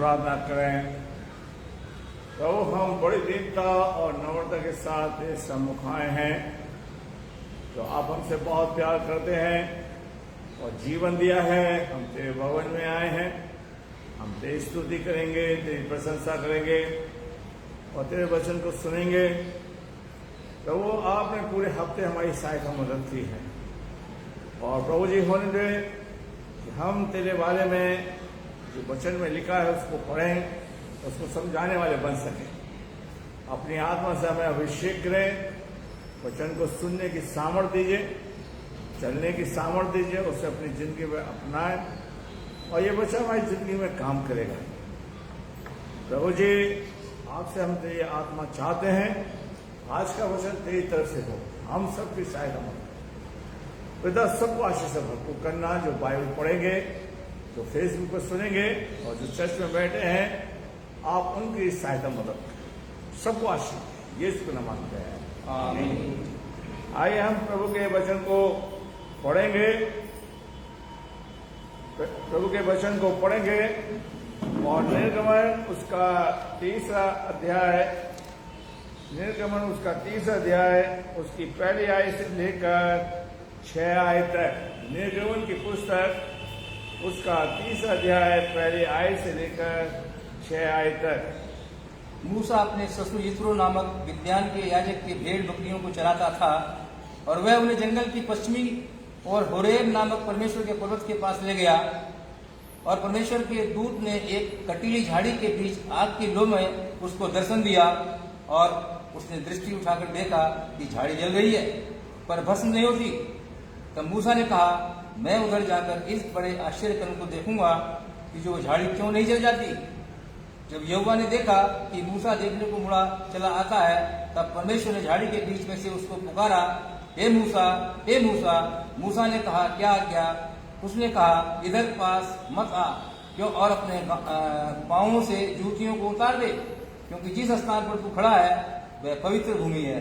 प्रार्थना करें। प्रभु, हम बड़ी दीनता और नम्रता के साथ इस सम्मुख आए हैं। तो आप हमसे बहुत प्यार करते हैं और जीवन दिया है। हम तेरे भवन में आए हैं, हम तेरी स्तुति करेंगे, तेरी प्रशंसा करेंगे और तेरे वचन को सुनेंगे। प्रभु, आपने पूरे हफ्ते हमारी सहायता मदद की है और प्रभु जी होने दे कि हम तेरे बारे में जो वचन में लिखा है उसको पढ़ें, उसको समझाने वाले बन सकें। अपनी आत्मा से हमें अभिषेक करें, वचन को सुनने की सामर्थ्य दीजिए, चलने की सामर्थ्य दीजिए, उसे अपनी जिंदगी में अपनाएं और ये वचन हमारी जिंदगी में काम करेगा। प्रभु जी, आपसे हम तेरी आत्मा चाहते हैं, आज का वचन तेरी तरफ से हो, हम सबकी सहायता मदद पिता, सबको आशीष से भरपूर करना। जो बाइबल पढ़ेंगे, जो फेसबुक पर सुनेंगे और जो चर्च में बैठे हैं, आप उनकी सहायता मदद करें, सबको आशीष। ये इसको न मानते हैं, आमीन। आइए हम प्रभु के वचन को पढ़ेंगे, प्रभु के वचन को पढ़ेंगे और निर्गमन उसका 3रा अध्याय, निर्गमन उसका 3रा अध्याय, उसकी पहली आयत से लेकर 6 आयत तक। निर्गमन की पुस्तक उसका 3रा अध्याय, पहली आयत से लेकर 6 आयत तक। मूसा अपने ससुर यित्रो नामक विद्यान के याजक के भेड़ बकरियों को चराता था और वह उन्हें जंगल की पश्चिमी और होरेब नामक परमेश्वर के पर्वत के पास ले गया। और परमेश्वर के दूत ने एक कटीली झाड़ी के बीच आग की लो में उसको दर्शन दिया और उसने दृष्टि उठाकर देखा कि झाड़ी जल रही है पर भस्म नहीं होती। तब मूसा ने कहा, मैं उधर जाकर इस बड़े आश्चर्य कर्म को देखूंगा कि जो झाड़ी क्यों नहीं जल जाती। जब यहोवा ने देखा कि मूसा देखने को मुड़ा चला आता है, तब परमेश्वर ने झाड़ी के बीच में से उसको पुकारा, हे मूसा, हे मूसा। मूसा ने कहा, क्या आज्ञा? उसने कहा, इधर पास मत आ, क्यों और अपने पांवों से जूतियों को उतार दे, क्योंकि जिस स्थान पर तू खड़ा है वह पवित्र भूमि है।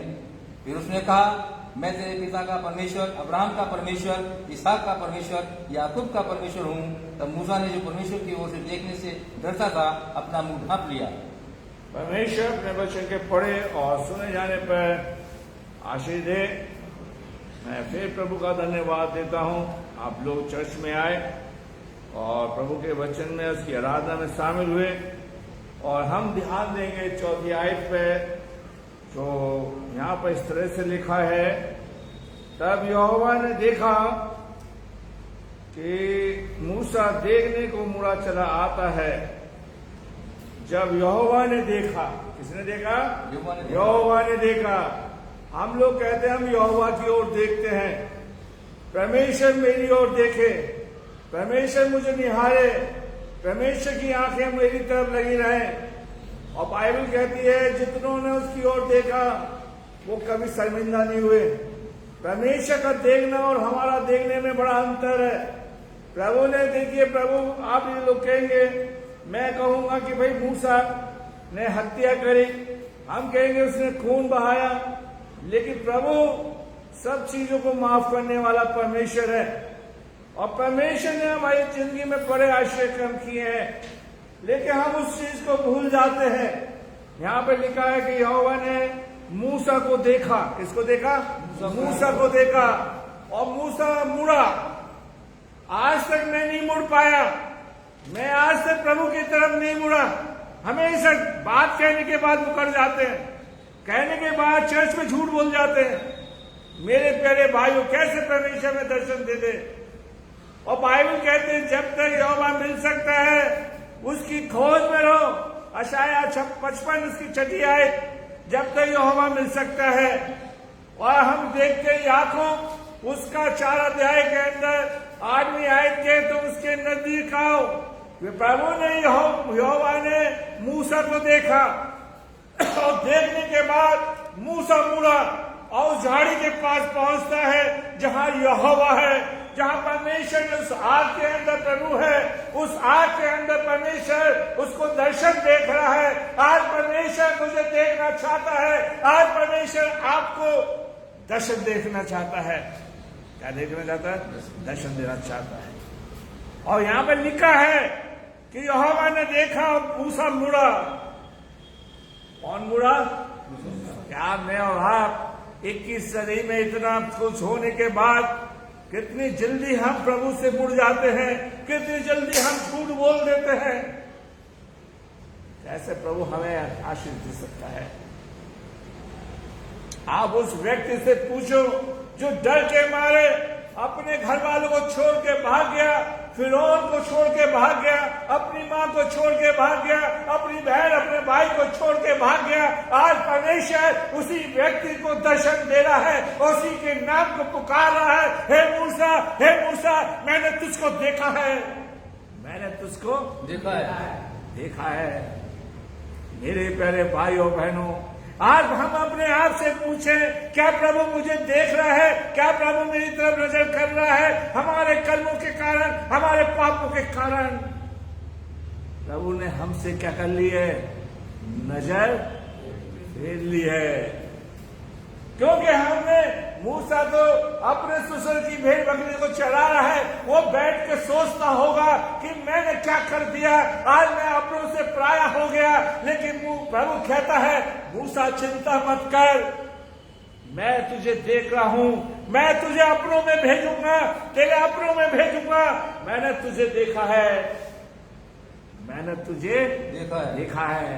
फिर उसने कहा, मैं तेरे पिता का परमेश्वर, अब्राहम का परमेश्वर, इसहाक का परमेश्वर, याकूब का परमेश्वर हूँ। तब मूसा ने जो परमेश्वर की ओर से देखने से डरता था, अपना मुंह ढांप लिया। परमेश्वर अपने वचन के पढ़े और सुने जाने पर आशीष दे। मैं फिर प्रभु का धन्यवाद देता हूँ, आप लोग चर्च में आए और प्रभु के वचन में उसकी आराधना में शामिल हुए। और हम ध्यान देंगे 4ठी आयत पे, जो यहाँ पर इस तरह से लिखा है, तब यहोवा ने देखा कि मूसा देखने को मुड़ा चला आता है। जब यहोवा ने देखा, किसने देखा? यहोवा ने देखा। हम लोग कहते हैं हम यहोवा की ओर देखते हैं, परमेश्वर मेरी ओर देखे, परमेश्वर मुझे निहारे, परमेश्वर की आंखें मेरी तरफ लगी रहें। और बाइबल कहती है, जितनों ने उसकी ओर देखा वो कभी शर्मिंदा नहीं हुए। परमेश्वर का देखना और हमारा देखने में बड़ा अंतर है। प्रभु ने, देखिए प्रभु, आप ये लोग कहेंगे, मैं कहूंगा कि भाई मूसा ने हत्या करी, हम कहेंगे उसने खून बहाया, लेकिन प्रभु सब चीजों को माफ करने वाला परमेश्वर है। और परमेश्वर ने हमारी जिंदगी में बड़े आश्चर्य कर्म किए हैं, लेकिन हम उस चीज को भूल जाते हैं। यहाँ पे लिखा है कि यहोवा ने मूसा को देखा। किसको देखा? मूसा को देखा और मूसा मुड़ा। आज तक मैं नहीं मुड़ पाया, मैं आज तक प्रभु की तरफ नहीं मुड़ा। हमेशा बात कहने के बाद मुकर जाते हैं, कहने के बाद चर्च में झूठ बोल जाते हैं। मेरे प्यारे भाइयों, कैसे परमेश्वर में दर्शन दे दे? और बाइबल कहते हैं जब तक यहोवा मिल सकता है उसकी खोज में रहो। यशायाह 55 उसकी 6ठी आयत, जब तक यहोवा मिल सकता है। और हम देखते हैं याकूब उसका 4 अध्याय के अंदर 8वीं आयत के, तो उसके नजदीक आओ। प्रभु ने, यहोवा ने मूसा को देखा और देखने के बाद मूसा मुड़ा और उस झाड़ी के पास पहुंचता है जहां यहोवा है, जहां परमेश्वर उस आग के अंदर प्रभु है, उस आग के अंदर परमेश्वर उसको दर्शन देख रहा है। आज परमेश्वर मुझे देखना चाहता है, आज परमेश्वर आपको दर्शन देखना चाहता है। क्या देखना चाहता है? दर्शन देना चाहता है। और यहाँ पर लिखा है कि यहोवा ने देखा और मूसा मुड़ा। कौन मुड़ा? क्या मैं और आप 21 सदी में इतना कुछ होने के बाद कितनी जल्दी हम प्रभु से मुड़ जाते हैं, कितनी जल्दी हम झूठ बोल देते हैं। कैसे प्रभु हमें आशीष दे सकता है? आप उस व्यक्ति से पूछो जो डर के मारे अपने घर वालों को छोड़ के भाग गया, फिरौन को छोड़ के भाग गया, अपनी मां को छोड़ के भाग गया, अपनी बहन अपने भाई को छोड़ के भाग गया। आज परमेश्वर उसी व्यक्ति को दर्शन दे रहा है, उसी के नाम को पुकार रहा है, हे मूसा, मैंने तुझको देखा है, मैंने तुझको देखा है। मेरे प्यारे भाइयों बहनों, आज हम अपने आप से पूछें, क्या प्रभु मुझे देख रहा है? क्या प्रभु मेरी तरफ नजर कर रहा है? हमारे कर्मों के कारण, हमारे पापों के कारण प्रभु ने हमसे क्या कर ली है? नजर फेर ली है। क्योंकि हमने मूसा तो अपने ससुर की भेड़ बकरी को चरा रहा है, वो बैठ के सोचता होगा कि मैंने क्या कर दिया, आज मैं अपनों से पराया हो गया। लेकिन प्रभु कहता है, मूसा चिंता मत कर, मैं तुझे देख रहा हूं, मैं तुझे अपनों में भेजूंगा, तेरे अपनों में भेजूंगा। मैंने तुझे देखा है, मैंने तुझे देखा है।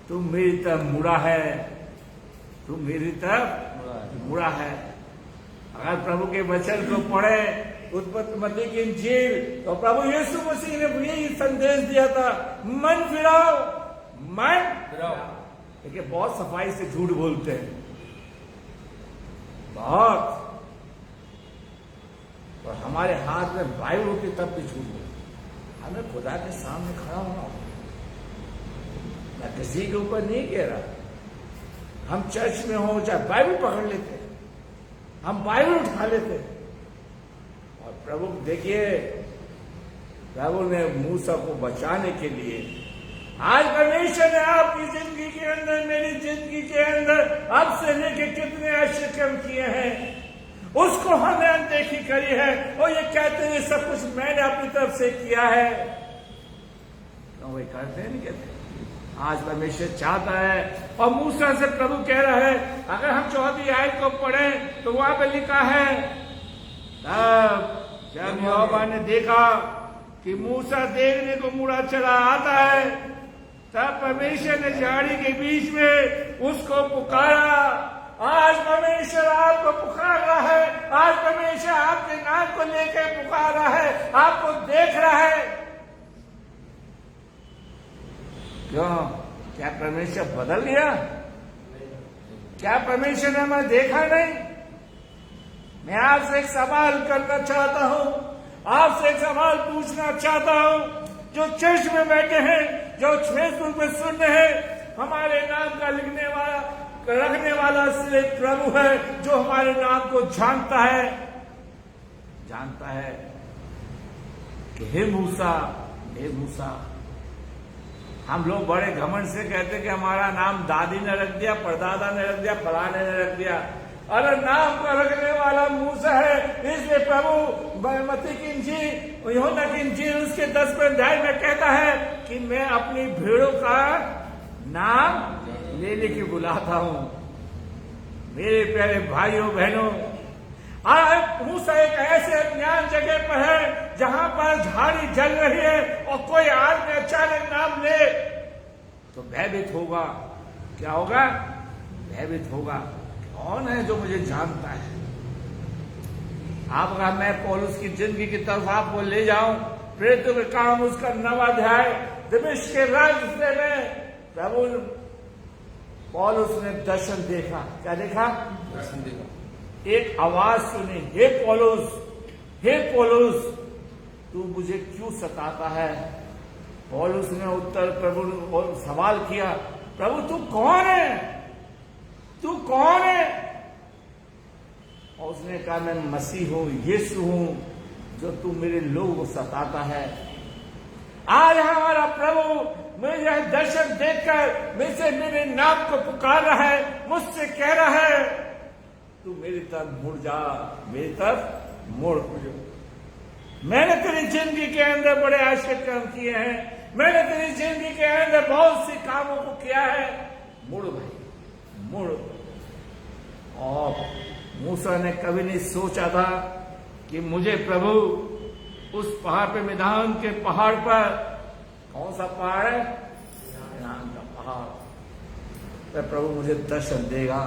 तू मेरी तरफ मुड़ा है, तू मेरी तरफ मुड़ा है। अगर प्रभु के वचन को पढ़े, उत्पत्ति की इंजील, तो प्रभु यीशु मसीह ने यही संदेश दिया था, मन फिराओ। देखिए बहुत सफाई से झूठ बोलते हैं, बहुत। और हमारे हाथ में बाइबल होती तब भी झूठ बोलते। हमें खुदा के सामने खड़ा होना होगा। मैं किसी के ऊपर नहीं कह रहा, हम चर्च में हो चाहे बाइबल पकड़ लेते हैं, हम बाइबल उठा लेते हैं। और प्रभु देखिए, प्रभु ने मूसा को बचाने के लिए, आज परमेश्वर ने आपकी जिंदगी के अंदर, मेरी जिंदगी के अंदर अब से लेके कितने आश्चर्य काम किए हैं, उसको हमने अनदेखी करी है। और ये कहते हैं सब कुछ मैंने अपनी तरफ से किया है। तो वही करते हैं, नहीं कहते? आज परमेश्वर चाहता है, और मूसा से प्रभु कह रहा है, अगर हम 14वीं आयत को पढ़ें तो वहां पे लिखा है, तब जब यहोवा ने देखा कि मूसा देखने को मुड़ा चला आता है, तब परमेश्वर ने झाड़ी के बीच में उसको पुकारा। आज परमेश्वर आपको पुकार रहा है, आज परमेश्वर आपके नाम को लेकर पुकार रहा है, आपको देख रहा है। क्यों? क्या परमेश्वर बदल गया? क्या परमेश्वर ने हमें देखा नहीं? मैं आपसे एक सवाल करना चाहता हूं, आपसे एक सवाल पूछना चाहता हूं। जो चर्च में बैठे हैं, जो फेसबुक में सुन रहे हैं, हमारे नाम का रखने वाला सिर्फ प्रभु है, जो हमारे नाम को जानता है कि हे मूसा। हम लोग बड़े घमंड से कहते कि हमारा नाम दादी ने रख दिया, परदादा ने रख दिया, फलाने ने रख दिया। अरे नाम का रखने वाला मूसा है। इसलिए प्रभु मत्ती की इंजील, यूहन्ना की इंजील उसके 10वें अध्याय में कहता है कि मैं अपनी भेड़ों का नाम लेने की बुलाता हूं। मेरे प्यारे भाइयों बहनों, आज मूसा एक ऐसे अज्ञान जगह पर है जहां पर झाड़ी जल रही है, और कोई आदमी अचानक नाम ले तो भयभीत होगा। क्या होगा? भयभीत होगा। कौन है जो मुझे जानता है? आप अगर मैं पौलुस की जिंदगी की तरफ आपको ले जाऊं, प्रेरितों के काम उसका 9वां अध्याय, दमिश्क के रास्ते में प्रभु पौलुस ने दर्शन देखा। क्या देखा? दर्शन देखा। एक आवाज सुनी, हे पौलुस, तू मुझे क्यों सताता है? पौलुस ने उत्तर प्रभु ने सवाल किया, प्रभु तू कौन है? और उसने कहा, मैं मसीह हूं, यीशु हूं, जो तू मेरे लोगों को सताता है। आज हमारा प्रभु मुझे दर्शन देखकर मुझसे मेरे नाम को पुकार रहा है, मुझसे कह रहा है, तू मेरी तरफ मुड़ जा, मेरी तरफ मुड़। मैंने तेरी जिंदगी के अंदर बड़े आश्चर्य काम किए हैं, मैंने तेरी जिंदगी के अंदर बहुत सी कामों को किया है, मुड़ भाई मुड़। और मूसा ने कभी नहीं सोचा था कि मुझे प्रभु उस पहाड़ पे, मैदान के पहाड़ पर, कौन सा पहाड़ है? मैदान का पहाड़, तो प्रभु मुझे दर्शन देगा,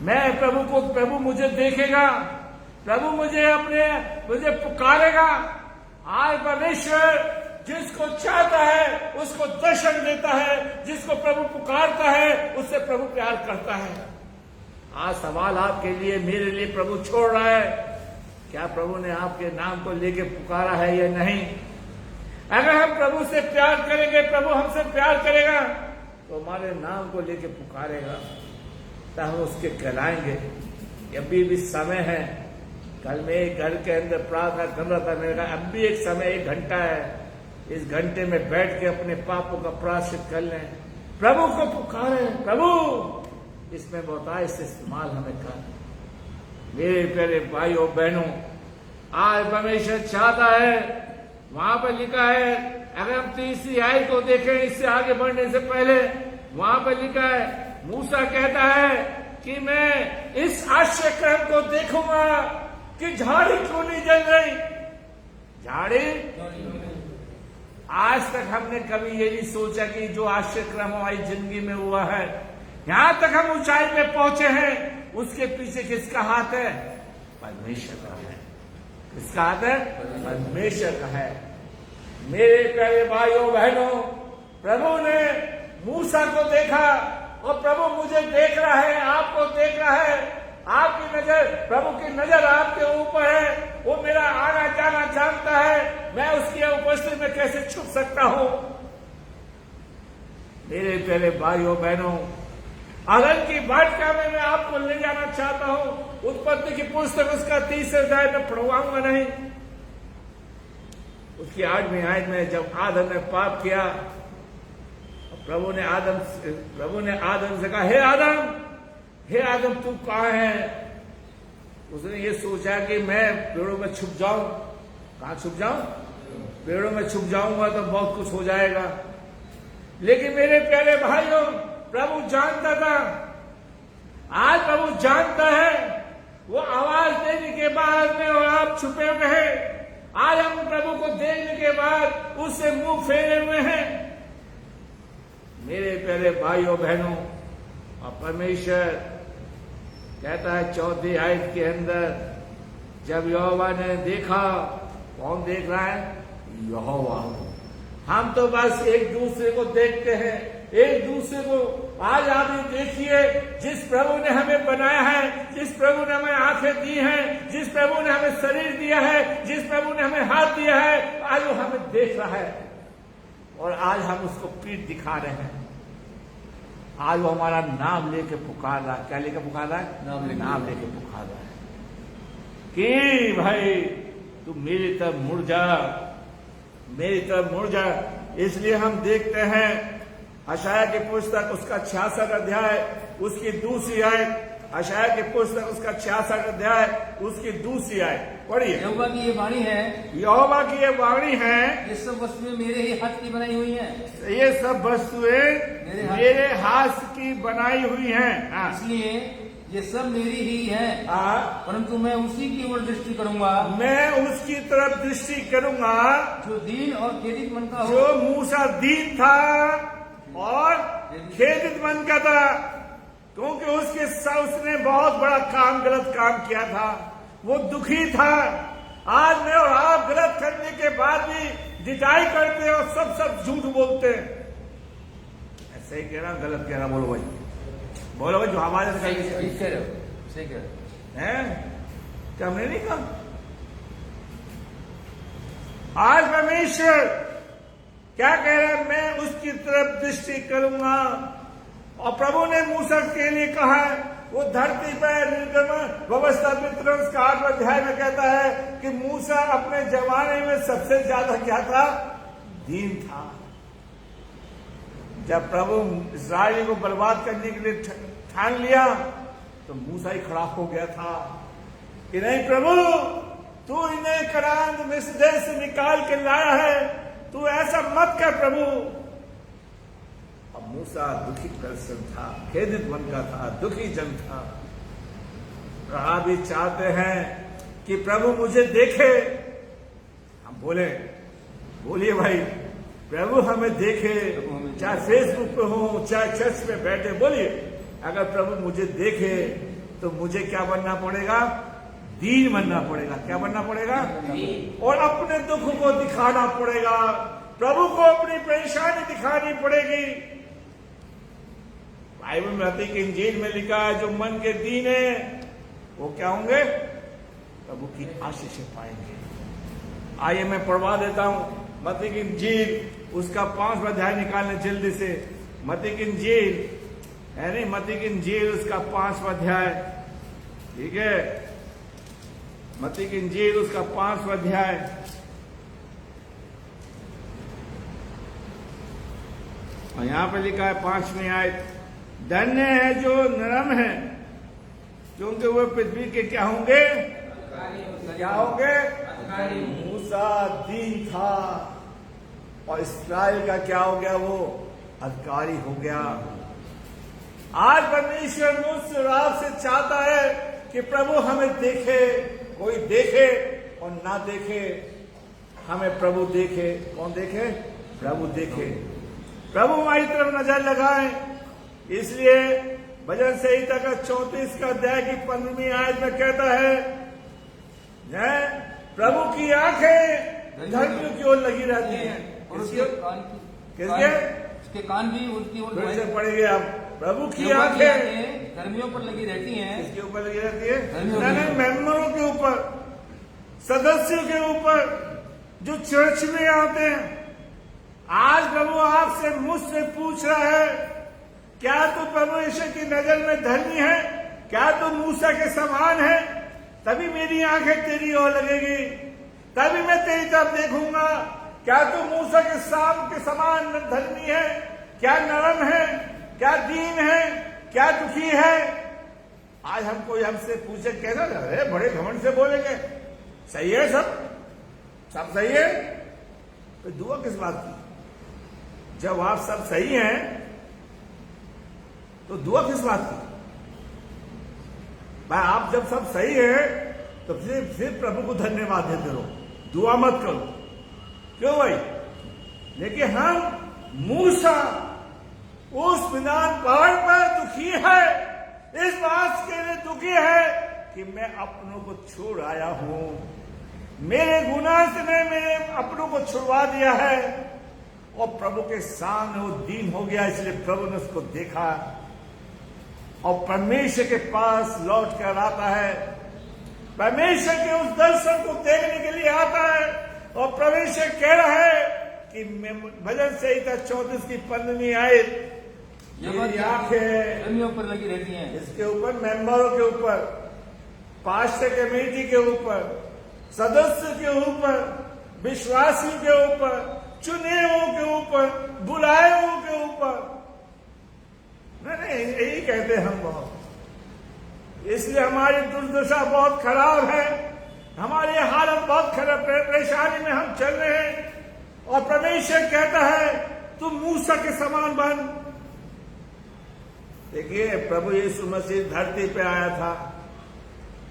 मैं प्रभु मुझे देखेगा, प्रभु मुझे पुकारेगा। आज परमेश्वर जिसको चाहता है उसको दर्शन देता है, जिसको प्रभु पुकारता है उससे प्रभु प्यार करता है। आज सवाल आपके लिए, मेरे लिए प्रभु छोड़ रहा है, क्या प्रभु ने आपके नाम को लेके पुकारा है या नहीं? अगर हम प्रभु से प्यार करेंगे, प्रभु हमसे प्यार करेगा तो हमारे नाम को लेके पुकारेगा, तो हम उसके कहलाएंगे। अभी भी समय है। कल मैं घर के अंदर प्रार्थना कर रहा था, मैंने कहा अब भी एक समय, 1 घंटा है, इस घंटे में बैठ के अपने पापों का प्रायश्चित कर लें, प्रभु को पुकारें, प्रभु इसमें बताए, इससे इस्तेमाल हमें कर। मेरे प्यारे भाइयों बहनों, आज परमेश्वर चाहता है, वहां पर लिखा है, अगर हम तीसरी आयत को देखें इससे आगे बढ़ने से पहले, वहां पर लिखा है, मूसा कहता है कि मैं इस आश्चर्य क्रम को देखूंगा कि झाड़ी क्यों नहीं जल रही। झाड़ी, आज तक हमने कभी ये नहीं सोचा कि जो आश्चर्य क्रम हमारी जिंदगी में हुआ है, यहां तक हम ऊंचाई पे पहुंचे हैं, उसके पीछे किसका हाथ है? परमेश्वर का है। किसका हाथ है? परमेश्वर का है। मेरे प्यारे भाइयों बहनों, प्रभु ने मूसा को देखा और प्रभु मुझे देख रहा है, आपको देख रहा है। आपकी नजर, प्रभु की नजर आपके ऊपर है, वो मेरा आना जाना जानता है, मैं उसकी उपस्थिति में कैसे छुप सकता हूं? मेरे प्यारे भाइयों बहनों, आनंद की वाटिका में मैं आपको ले जाना चाहता हूं। उत्पत्ति की पुस्तक उसका 30 अध्याय में पढ़वाऊंगा नहीं, उसकी 8वीं आयत में जब आदम ने पाप किया, प्रभु ने आदम से कहा, हे आदम तू कहां है? उसने ये सोचा कि मैं पेड़ों में छुप जाऊं। कहां छुप जाऊं? पेड़ों में छुप जाऊंगा तो बहुत कुछ हो जाएगा। लेकिन मेरे प्यारे भाइयों, प्रभु जानता था, आज प्रभु जानता है। वो आवाज देने के बाद में और आप छुपे हुए हैं, आज हम प्रभु को देखने के बाद उससे मुंह फेरे हुए हैं। मेरे प्यारे भाइयों बहनों, और परमेश्वर कहता है 4वीं आयत के अंदर, जब यहोवा ने देखा, कौन देख रहा है? यहोवा। हम तो बस एक दूसरे को देखते हैं, एक दूसरे को। आज आप ये देखिए, जिस प्रभु ने हमें बनाया है, जिस प्रभु ने हमें आंखें दी हैं, जिस प्रभु ने हमें शरीर दिया है, जिस प्रभु ने हमें हाथ दिया है, आज वो हमें देख रहा है और आज हम उसको पीठ दिखा रहे हैं। आज वो हमारा नाम लेके पुकार रहा है। क्या लेके पुकार रहा है? नाम लेके पुकार रहा है कि भाई तू मेरी तरफ मुड़ जा, मेरी तरफ मुड़ जा। इसलिए हम देखते हैं यशायाह की पुस्तक उसका 66 अध्याय उसकी दूसरी आयत, यशायाह की पुस्तक उसका 66 अध्याय उसकी दूसरी आयत पढ़िए। यहोवा की ये वाणी है, यहोवा की ये वाणी है, ये सब वस्तुएं मेरे ही हाथ की बनाई हुई हैं। ये सब वस्तुएं मेरे हाथ की बनाई हुई हैं। इसलिए ये सब मेरी ही हैं, परंतु मैं उसी की ओर दृष्टि करूंगा, मैं उसकी तरफ दृष्टि करूंगा जो दीन और खेदित मन का हो। जो मूसा दीन था और खेदित मन का था, क्योंकि उसने बहुत बड़ा काम, गलत काम किया था, वो दुखी था। आज मैं और आप गलत करने के बाद भी डिटाई करते हैं और सब झूठ बोलते हैं। ऐसे ही कह रहा, गलत कह रहा, बोलो भाई, बोलो भाई, जो हमारे से सही कह रहे हैं, क्या हमने नहीं कहा? आज परमेश्वर क्या कह रहा है? मैं उसकी तरफ दृष्टि करूंगा। और प्रभु ने मूसा के लिए कहा, वो धरती पर निर्गमन व्यवस्था मित्रों का 8वां अध्याय में कहता है कि मूसा अपने जमाने में सबसे ज्यादा क्या था? दीन था। जब प्रभु इस्राएल को बर्बाद करने के लिए ठान लिया तो मूसा ही खड़ा हो गया था कि नहीं प्रभु, तू इन्हें कनान मिस्र देश से निकाल के लाया है, तू ऐसा मत कर प्रभु। अब मूसा दुखी पर्सन था, खेदित मन का था, दुखी जन था। आप भी चाहते हैं कि प्रभु मुझे देखे। हम बोलिए भाई, प्रभु हमें देखे, चाहे फेसबुक पे हो, चाहे चर्च में बैठे, बोलिए अगर प्रभु मुझे देखे तो मुझे क्या बनना पड़ेगा? दीन बनना पड़ेगा। क्या बनना पड़ेगा? और अपने दुख को दिखाना पड़ेगा, प्रभु को अपनी परेशानी दिखानी पड़ेगी। बाइबल में मत्ती की इंजील में लिखा है, जो मन के दीन है वो क्या होंगे? प्रभु की आशीष पाएंगे। आइए मैं पढ़वा देता हूं मत्ती की इंजील, उसका 5वां अध्याय निकालने जल्दी से। मत्ती की इंजील है नहीं, मत्ती की इंजील उसका 5वां अध्याय, ठीक है? मत्ती की इंजील उसका 5वां अध्याय, और यहां पे लिखा है 5वीं आयत, धन्य है जो नरम है, क्योंकि वो पृथ्वी के क्या होंगे? क्या होंगे? मूसा दीन था और इस्राएल का क्या हो गया? वो अधिकारी हो गया। आज परमेश्वर मुझसे और आपसे चाहता है कि प्रभु हमें देखे। कोई देखे और ना देखे, हमें प्रभु देखे। कौन देखे? प्रभु देखे। प्रभु हमारी तरफ नजर लगाए। इसलिए भजन संहिता का 34 का अध्याय की 15वीं आयत में कहता है, प्रभु की आंखें धर्मियों की ओर लगी रहती हैं। उसके कान भी उनकी ओर पड़ेंगे। आप प्रभु की आंखें धर्मियों पर लगी रहती हैं। किसके ऊपर लगी रहती है? मेंबरों के ऊपर, सदस्यों के ऊपर, जो चर्च में आते हैं। आज प्रभु आपसे, मुझसे पूछ रहा है, क्या तू परमेश्वर की नजर में धर्मी है? क्या तू मूसा के समान है? तभी मेरी आंखें तेरी ओर लगेगी, तभी मैं तेरी तरफ देखूंगा। क्या तू मूसा के समान धर्मी है? क्या नरम है? क्या दीन है? क्या दुखी है? आज हमसे पूछे, कहना अरे बड़े घमंड से बोलेंगे, सही है, सब सही है, तो दुआ किस बात की? जब आप सब सही हैं तो दुआ किस बात की? भाई आप जब सब सही है तो फिर प्रभु को धन्यवाद देते रहो, दुआ मत करो। क्यों भाई? लेकिन हम मूसा उस मिनान पहाड़ पर दुखी है, इस बात के लिए दुखी है कि मैं अपनों को छोड़ आया हूं। मेरे गुनाह से मैं मेरे अपनों को छुड़वा दिया है, और प्रभु के सामने वो दीन हो गया। इसलिए प्रभु ने उसको देखा और परमेश्वर के पास लौट कर आता है। परमेश्वर के उस दर्शन को देखने के लिए आता है, और परमेश्वर कह रहा है कि भजन संहिता 34 की 15वीं आयत, मेरी आंखें धर्मियों पर लगी रहती हैं। इसके ऊपर, मेंबरों के ऊपर, पास्टर कमेटी के ऊपर, सदस्य के ऊपर, विश्वासियों के ऊपर, चुने हुओं के ऊपर, बुलाए हुओं के ऊपर। नहीं, यही कहते हम बहुत। इसलिए हमारी दुर्दशा बहुत खराब है, हमारी हालत बहुत खराब, परेशानी में हम चल रहे हैं। और परमेश्वर कहता है तू मूसा के समान बन। देखिए, प्रभु यीशु मसीह धरती पे आया था,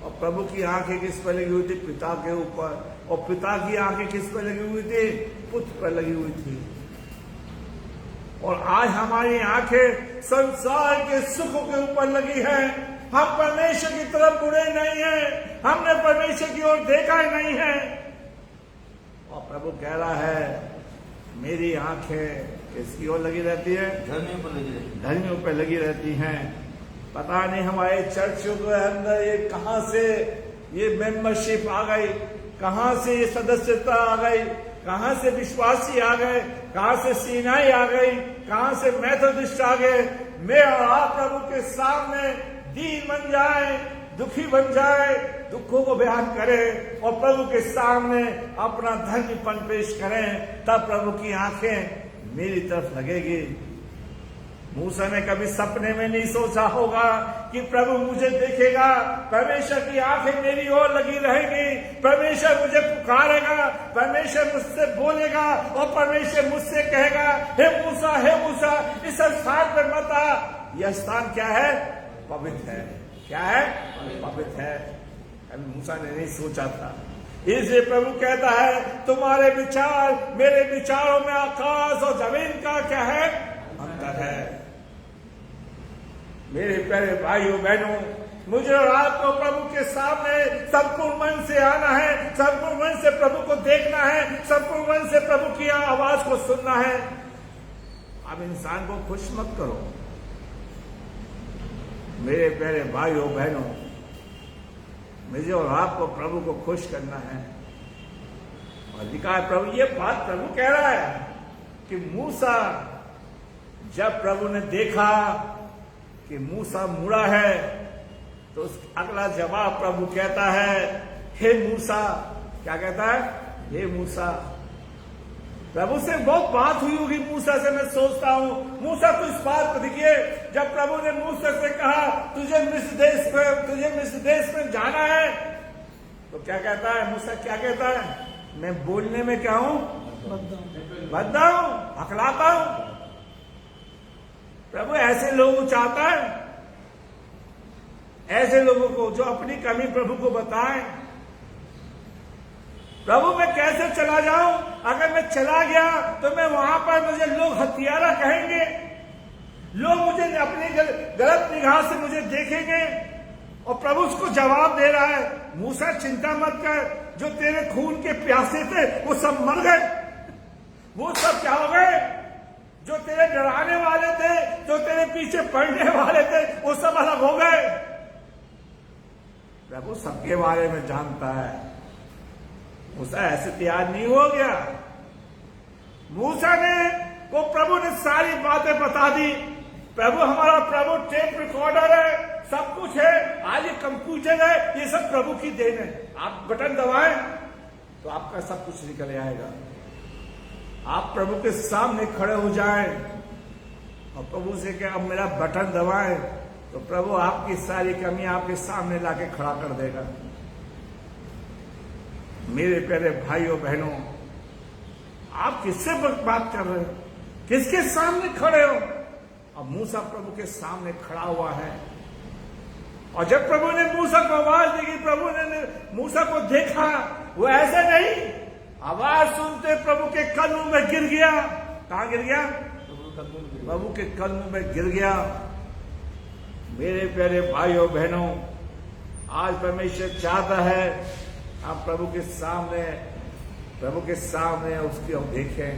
और प्रभु की आंखें किस पर लगी हुई थी? पिता के ऊपर। और पिता की आंखें किस पर लगी हुई थी? पुत्र पर लगी हुई थी। और आज हमारी आंखें संसार के सुखों के ऊपर लगी है। हम परमेश्वर की तरफ मुड़े नहीं है, हमने परमेश्वर की ओर देखा ही नहीं है। और प्रभु कह रहा है, मेरी आंखें किसकी ओर लगी रहती है? धर्मियों पर लगी रहती है। धर्मियों पर लगी रहती हैं। पता नहीं हमारे चर्चों के अंदर ये कहां से ये मेंबरशिप आ गई, कहां से ये सदस्यता आ गई, कहां से विश्वासी आ गए, कहां से सीनाई आ गई, कहां से मेथोडिस्ट आ गए। मैं और आप प्रभु के सामने दीन बन जाए, दुखी बन जाए, दुखों को बयान करें और प्रभु के सामने अपना धन्यपन पेश करें, तब प्रभु की आंखें मेरी तरफ लगेगी। मूसा ने कभी सपने में नहीं सोचा होगा कि प्रभु मुझे देखेगा, परमेश्वर की आंखें मेरी ओर लगी रहेगी, परमेश्वर मुझे पुकारेगा, परमेश्वर मुझसे बोलेगा और परमेश्वर मुझसे कहेगा, हे मूसा इस स्थान पर मत आ। यह स्थान क्या है? पवित्र है। क्या है? पवित्र है। कभी मूसा ने नहीं सोचा था। इसलिए प्रभु कहता है, तुम्हारे विचार मेरे विचारों में आकाश और जमीन का क्या है? अंतर है। मेरे प्यारे भाइयों बहनों, मुझे और आपको प्रभु के सामने संपूर्ण मन से आना है, संपूर्ण मन से प्रभु को देखना है, संपूर्ण मन से प्रभु की आवाज को सुनना है। अब इंसान को खुश मत करो। मेरे प्यारे भाइयों बहनों, मुझे और आपको प्रभु को खुश करना है। और लिखा है, प्रभु ये बात प्रभु कह रहा है कि मूसा, जब प्रभु ने देखा कि मूसा मुड़ा है, तो अगला जवाब प्रभु कहता है, हे मूसा। क्या कहता है? हे मूसा। प्रभु से बहुत बात हुई होगी मूसा से, मैं सोचता हूं। मूसा तो इस बात को देखिए, जब प्रभु ने मूसा से कहा तुझे मिस्र देश में जाना है, तो क्या कहता है मूसा? क्या कहता है? मैं बोलने में क्या हूं? बद्दा हूं, अकलाता हूं। प्रभु ऐसे लोगों को चाहता है, ऐसे लोगों को जो अपनी कमी प्रभु को बताएं। प्रभु मैं कैसे चला जाऊं? अगर मैं चला गया तो मैं वहां पर मुझे लोग हत्यारा कहेंगे, लोग मुझे अपनी गलत निगाह से मुझे देखेंगे। और प्रभु उसको जवाब दे रहा है, मूसा चिंता मत कर, जो तेरे खून के प्यासे थे वो सब मर गए। वो सब क्या हो गए? जो तेरे डराने वाले थे, जो तेरे पीछे पड़ने वाले थे, वो सब अलग हो गए। प्रभु सबके बारे में जानता है। मूसा ऐसे तैयार नहीं हो गया। मूसा ने को प्रभु ने सारी बातें बता दी। प्रभु हमारा प्रभु टेप रिकॉर्डर है, सब कुछ है, आज ये कंप्यूटर है, ये सब प्रभु की देन है। आप बटन दबाएं तो आपका सब कुछ निकल आएगा। आप प्रभु के सामने खड़े हो जाएं और प्रभु से क्या, अब मेरा बटन दबाएं, तो प्रभु आपकी सारी कमी आपके सामने लाके खड़ा कर देगा। मेरे प्यारे भाइयों बहनों, आप किससे बात कर रहे हो? किसके सामने खड़े हो? अब मूसा प्रभु के सामने खड़ा हुआ है। और जब प्रभु ने मूसा को आवाज दी, प्रभु ने मूसा को देखा, वो ऐसे नहीं, आवाज सुनते प्रभु के कदमों में गिर गया। कहां गिर गया? प्रभु के कदमों में गिर गया। मेरे प्यारे भाइयों बहनों, आज परमेश्वर चाहता है आप प्रभु के सामने उसकी हम देखें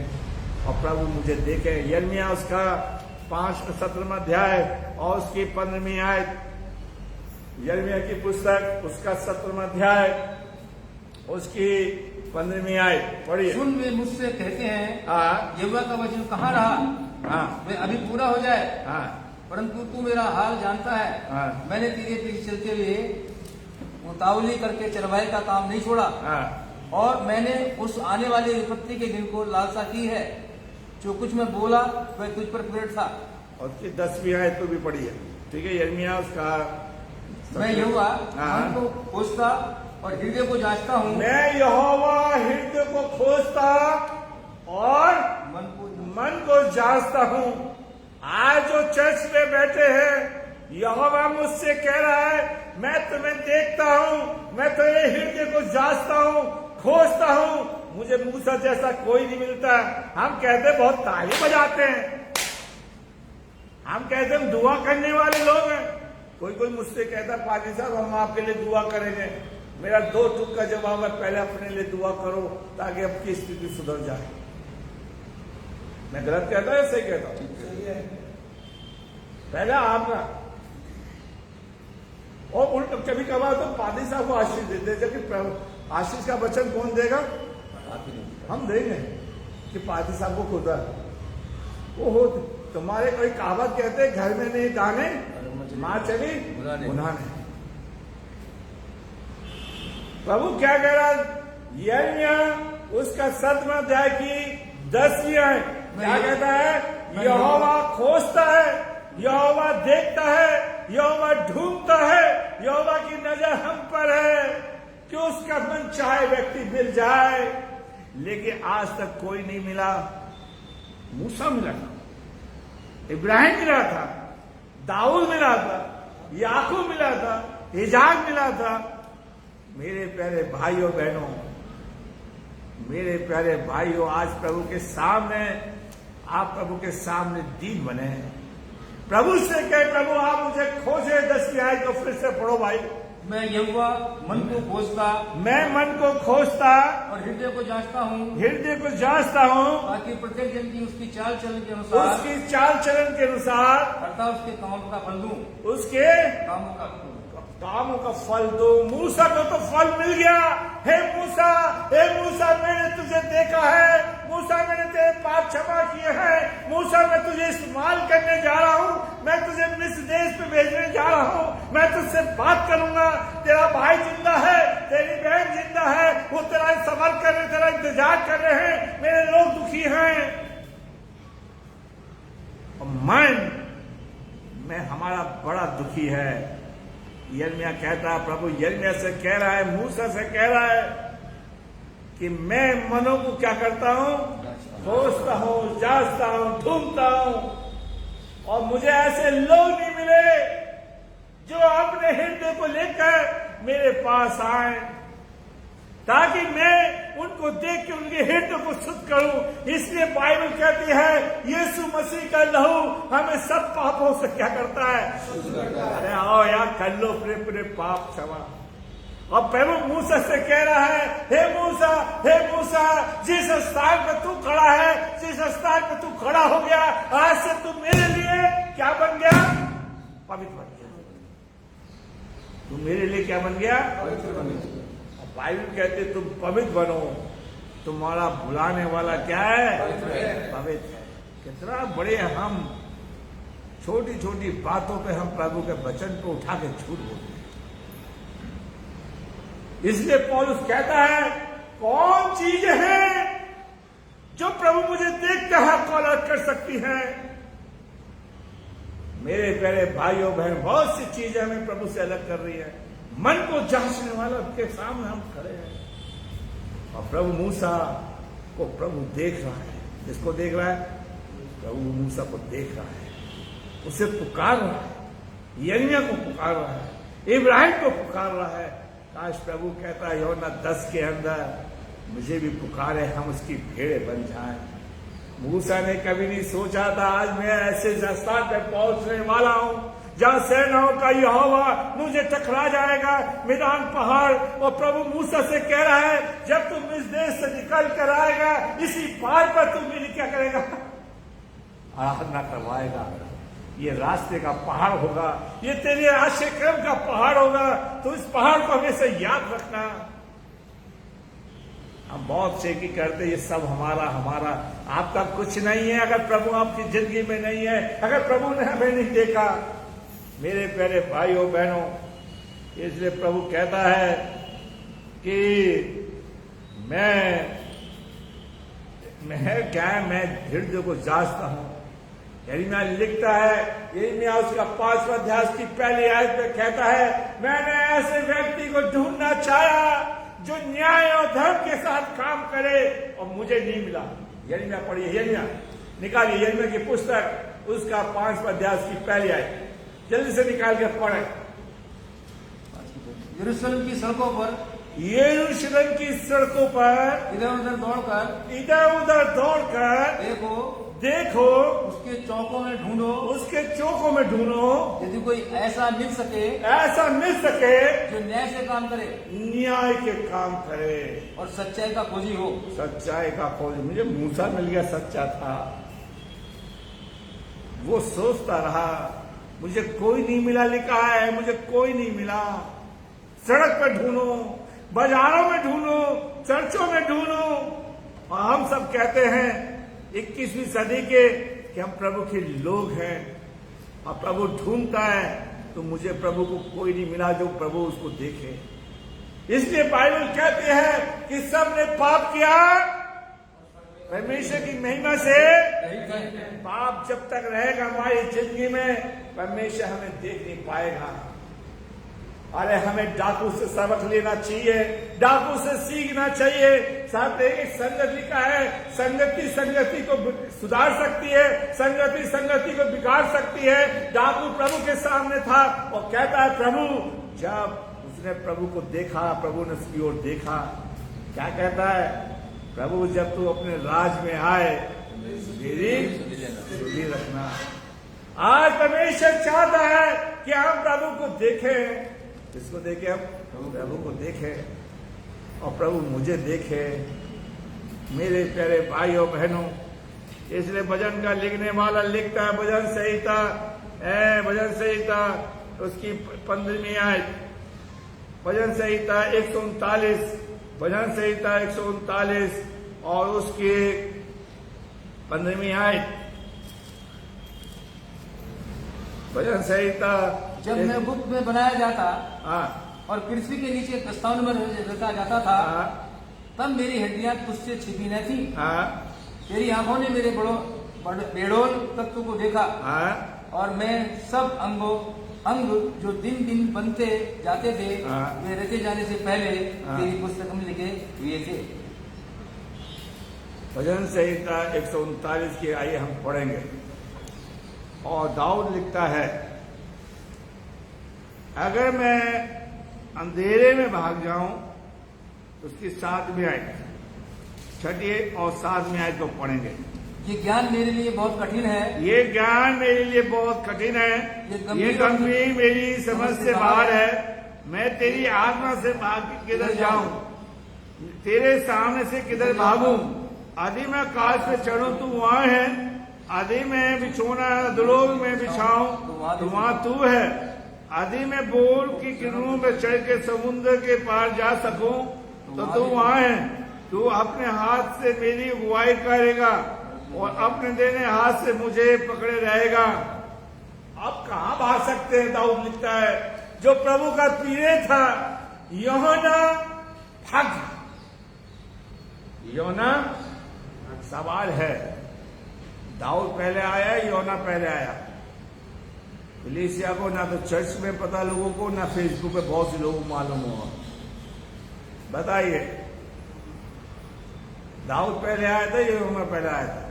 और प्रभु मुझे देखें। यिर्मयाह उसका 5-17वां अध्याय और उसकी 15वीं आयत, यिर्मयाह की पुस्तक उसका 17वां अध्याय उसकी 15वीं आयत पढ़िए। सुन, वे मुझसे कहते हैं, यहोवा का वचन कहाँ रहा? वे अभी पूरा हो जाए। परंतु तू मेरा हाल जानता है। मैंने तेरे पीछे चलते हुए उतावली करके चरवाहे का काम नहीं छोड़ा। और मैंने उस आने वाली विपत्ति के दिन को लालसा की है। जो कुछ मैं बोला वह तुझ पर प्रकट था। और उसकी 10वीं आयत तो भी पढ़ी है, ठीक है। यिर्मयाह उसका, मैं यहोवा मन को खोजता और हृदय को जांचता हूँ। मैं यहोवा हृदय को खोजता और मन को जांचता हूँ। आज जो चर्च में बैठे हैं, यहोवा मुझसे कह रहा है, मैं तुम्हें देखता हूँ, मैं तुम्हें हृदय को जांचता हूँ, खोजता हूँ। मुझे मूसा जैसा कोई नहीं मिलता। हम कहते बहुत ताली बजाते हैं, हम कहते हम दुआ करने वाले लोग हैं। कोई मुझसे कहता, पाजी साहब हम आपके लिए दुआ करेंगे। मेरा 2 टूक का जवाब है, पहले अपने लिए दुआ करो ताकि आपकी स्थिति सुधर जाए। मैं गलत कहता हूं या सही कहता हूं? पहले आपका, और उल्टा कभी कभार तो पादी साहब को आशीष देते, जबकि आशीष का वचन कौन देगा? हम देंगे कि पादी साहब को खुदा वो हो। तुम्हारे कोई कहावत कहते, घर में नहीं दाने मां चली उन्होंने। प्रभु क्या कह रहा? यिर्मयाह उसका 7वां अध्याय की 10वीं आयत क्या कहता है? यहोवा खोजता है, यहोवा देखता है, यहोवा ढूंढता है, यहोवा की नजर हम पर है कि उसका मन चाहे व्यक्ति मिल जाए। लेकिन आज तक कोई नहीं मिला। मूसा मिला था, इब्राहिम मिला था, दाऊद मिला था, याकूब मिला था, इजाक मिला था। मेरे प्यारे भाइयों बहनों, मेरे प्यारे भाइयों, आज प्रभु के सामने, आप प्रभु के सामने दीन बने। प्रभु से कहे, प्रभु आप मुझे खोजे। 10 की आयत को फिर से पढ़ो भाई। मैं यहोवा मन को खोजता, मैं मन को खोजता और हृदय को जांचता हूँ, हृदय को जांचता हूँ, ताकि प्रत्येक जन की उसकी चाल चलन के अनुसार, उसकी चाल चलन के अनुसार, अर्थात उसके कामों का फल दूं, उसके कामों का फल दो। मूसा को तो फल मिल गया। हे मूसा, मैंने तुझे देखा है। मूसा, मैंने तेरे पाप क्षमा किए हैं। मूसा, मैं तुझे इस्तेमाल करने जा रहा हूँ। मैं तुझे मिस्र देश पे भेजने जा रहा हूँ। मैं तुझसे बात करूंगा। तेरा भाई जिंदा है, तेरी बहन जिंदा है, वो तेरा सवाल कर रहे, तेरा इंतजार कर रहे हैं। मेरे लोग दुखी हैं। और मैं हमारा बड़ा दुखी है। यिर्मयाह कहता है, प्रभु यिर्मयाह से कह रहा है, मूसा से कह रहा है कि मैं मनों को क्या करता हूं? खोजता हूं, जांचता हूं, ढूंढता हूं, और मुझे ऐसे लोग नहीं मिले जो अपने हृदय को लेकर मेरे पास आए, ताकि मैं उनको देख के उनके हृदय को शुद्ध करूं। इसलिए बाइबल कहती है, यीशु मसीह का लहू हमें सब पापों से क्या करता है? अरे आओ यार, कर लो पूरे पाप क्षमा। और प्रभु मूसा से कह रहा है, हे मूसा, जिस स्थान पर तू खड़ा है, जिस स्थान पर तू खड़ा हो गया, आज से तू मेरे लिए क्या बन गया? पवित्र बन गया। तू मेरे लिए क्या बन गया? पवित्र बन गया। बाइबल कहते तुम पवित्र बनो। तुम्हारा बुलाने वाला क्या है? पवित्र है। कितना बड़े हम छोटी छोटी बातों पे हम प्रभु के वचन को उठा के झूठ बोलते हैं। इसलिए पौलुस कहता है, कौन चीजें हैं जो प्रभु मुझे देखता है कॉल आउट कर सकती हैं? मेरे प्यारे भाइयों बहन, बहुत सी चीजें हमें प्रभु से अलग कर रही है। मन को जांचने वाला के सामने हम खड़े हैं, और प्रभु मूसा को प्रभु देख रहा है। किसको देख रहा है? प्रभु मूसा को देख रहा है, उसे पुकार रहा है, यिर्मयाह को पुकार रहा है, इब्राहिम को पुकार रहा है। काश प्रभु कहता है यूहन्ना 10 के अंदर, मुझे भी पुकारे, हम उसकी भेड़े बन जाएं। मूसा ने कभी नहीं सोचा था आज मैं ऐसे स्थान पर पहुंचने वाला हूं जहां सेनाओं का यहोवा मुझे टकरा जाएगा, मैदान पहाड़। और प्रभु मूसा से कह रहा है, जब तुम इस देश से निकल कर आएगा, इसी पहाड़ पर तुम मेरी क्या करेगा? आराधना करवाएगा। ये रास्ते का पहाड़ होगा, ये तेरे आश्रयक्रम का पहाड़ होगा। तो इस पहाड़ को हमेशा याद रखना। हम बहुत चेकी करते, ये सब हमारा आपका कुछ नहीं है अगर प्रभु आपकी जिंदगी में नहीं है, अगर प्रभु ने हमें नहीं देखा। मेरे प्यारे भाइयों बहनों, इसलिए प्रभु कहता है कि मैं हृदय को जांचता हूं। यिर्मयाह लिखता है, यिर्मयाह उसका 5वां अध्याय की पहली आयत में कहता है, मैंने ऐसे व्यक्ति को ढूंढना चाहा जो न्याय और धर्म के साथ काम करे, और मुझे नहीं मिला। यिर्मयाह पढ़िए, यिर्मयाह निकालिए, यिर्मयाह की पुस्तक उसका 5वां अध्याय की पहली आयत, जल्दी से निकाल के पढ़े। यरूशलेम की सड़कों पर, यरूशलेम की सड़कों पर इधर उधर दौड़कर देखो, उसके चौकों में ढूंढो, यदि कोई ऐसा मिल सके जो न्याय से काम करे, न्याय के काम करे और सच्चाई का खोजी हो। सच्चाई का खोजी। मुझे मूसा मिल गया, सच्चा था। वो सोचता रहा, मुझे कोई नहीं मिला, लिखा है मुझे कोई नहीं मिला। सड़क पर ढूंढो, बाजारों में ढूंढो, चर्चों में ढूंढो। और हम सब कहते हैं 21वीं सदी के कि हम प्रभु के लोग हैं, और प्रभु ढूंढता है। तो मुझे प्रभु को कोई नहीं मिला जो प्रभु उसको देखे। इसलिए बाइबल कहते हैं कि सबने पाप किया परमेश्वर की महिमा से पाप जब तक रहेगा हमारी जिंदगी में, परमेश्वर हमें देख नहीं पाएगा। अरे हमें डाकू से सबक लेना चाहिए, डाकू से सीखना चाहिए। साथ एक संगत लिखा है, संगति संगति को सुधार सकती है, संगति संगति को बिगाड़ सकती है। डाकू प्रभु के सामने था और कहता है प्रभु, जब उसने प्रभु को देखा, प्रभु ने उसकी ओर देखा, क्या कहता है, प्रभु जब तू अपने राज में आए मेरी सुधि रखना। आज परमेश्वर चाहता है कि हम प्रभु को देखें। किसको देखे? हम प्रभु को देखे और प्रभु मुझे देखे। मेरे प्यारे भाइयों बहनों, इसलिए भजन का लिखने वाला लिखता है, भजन संहिता उसकी 15वीं आयत, भजन संहिता 139, भजन संहिता 139 और उसकी 15वीं आयत। भजन संहिता, जब मैं गुप्त में बनाया जाता हाँ, और पृथ्वी के नीचे प्रस्तावन में रखा जाता था, तब मेरी हड्डियां तुझसे छिपी न थी। तेरी आंखों ने मेरे बेडोल तत्व को देखा और मैं सब अंग जो दिन दिन बनते जाते थे, वे रचे जाने से पहले तेरी पुस्तक में लिखे हुए थे। भजन संहिता 139 की आइए हम पढ़ेंगे। और दाऊद लिखता है, अगर मैं अंधेरे में भाग जाऊं, उसकी 7वीं आयत, 6ठी और 7वीं आयत को पढ़ेंगे। ये ज्ञान मेरे लिए बहुत कठिन है, ये ज्ञान मेरे लिए बहुत कठिन है, ये गंभीर मेरी समझ से बाहर है। मैं तेरी आत्मा से भाग किधर जाऊं, तेरे सामने से किधर भागूं। आदि मैं आकाश पे चढ़ूं तू वहां है, आदि में बिछोना दुलोक में बिछाऊं तो वहां तू है। आदि में बोल की किरणों में चढ़ के समुद्र के पार जा सकूं तो तू वहां है। तू अपने हाथ से मेरी अगुवाई करेगा और अपने देने हाथ से मुझे पकड़े रहेगा। अब कहां भाग सकते हैं? दाऊद लिखता है, जो प्रभु का प्रिय था योना भाग। योना सवाल है, दाऊद पहले आया, योना पहले आया? कलीसिया को ना तो चर्च में पता लोगों को, ना फेसबुक पे बहुत से लोगों को मालूम होगा। बताइए, दाऊद पहले आया था, योना पहले आया था?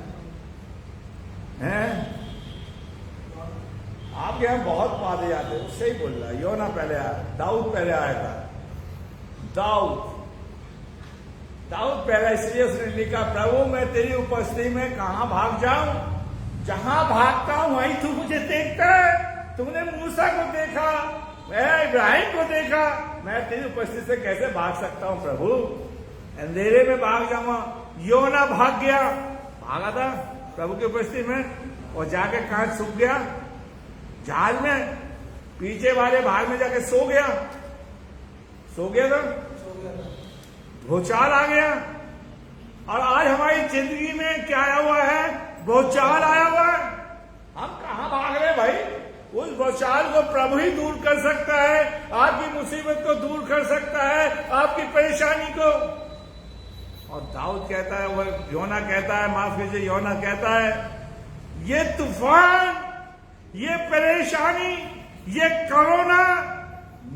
हैं? आपके यहां बहुत बातें जाते हैं, उससे ही बोल रहा है। योना पहले आया, दाऊद पहले आया था। दाऊद पहला, इसलिए उसने लिखा, प्रभु मैं तेरी उपस्थिति में कहां भाग जाऊं? जहां भागता हूं वहीं तू मुझे देखता है। तुमने मूसा को देखा, मैं इब्राहिम को देखा, मैं तेरी उपस्थिति से कैसे भाग सकता हूं प्रभु? अंधेरे में भाग जाऊंगा। योना भाग गया, भागा था प्रभु की उपस्थिति में और जाके कहां छुप गया? जहाज में, पीछे वाले भाग में जाके सो गया था। भूचाल आ गया। और आज हमारी जिंदगी में क्या आया हुआ है? भूचाल आया हुआ है। हम कहां भाग रहे भाई? उस भूचाल को प्रभु ही दूर कर सकता है, आपकी मुसीबत को दूर कर सकता है, आपकी परेशानी को। और दाऊद कहता है, वह योना कहता है, माफ कीजिए, योना कहता है, ये तूफान, ये परेशानी, ये कोरोना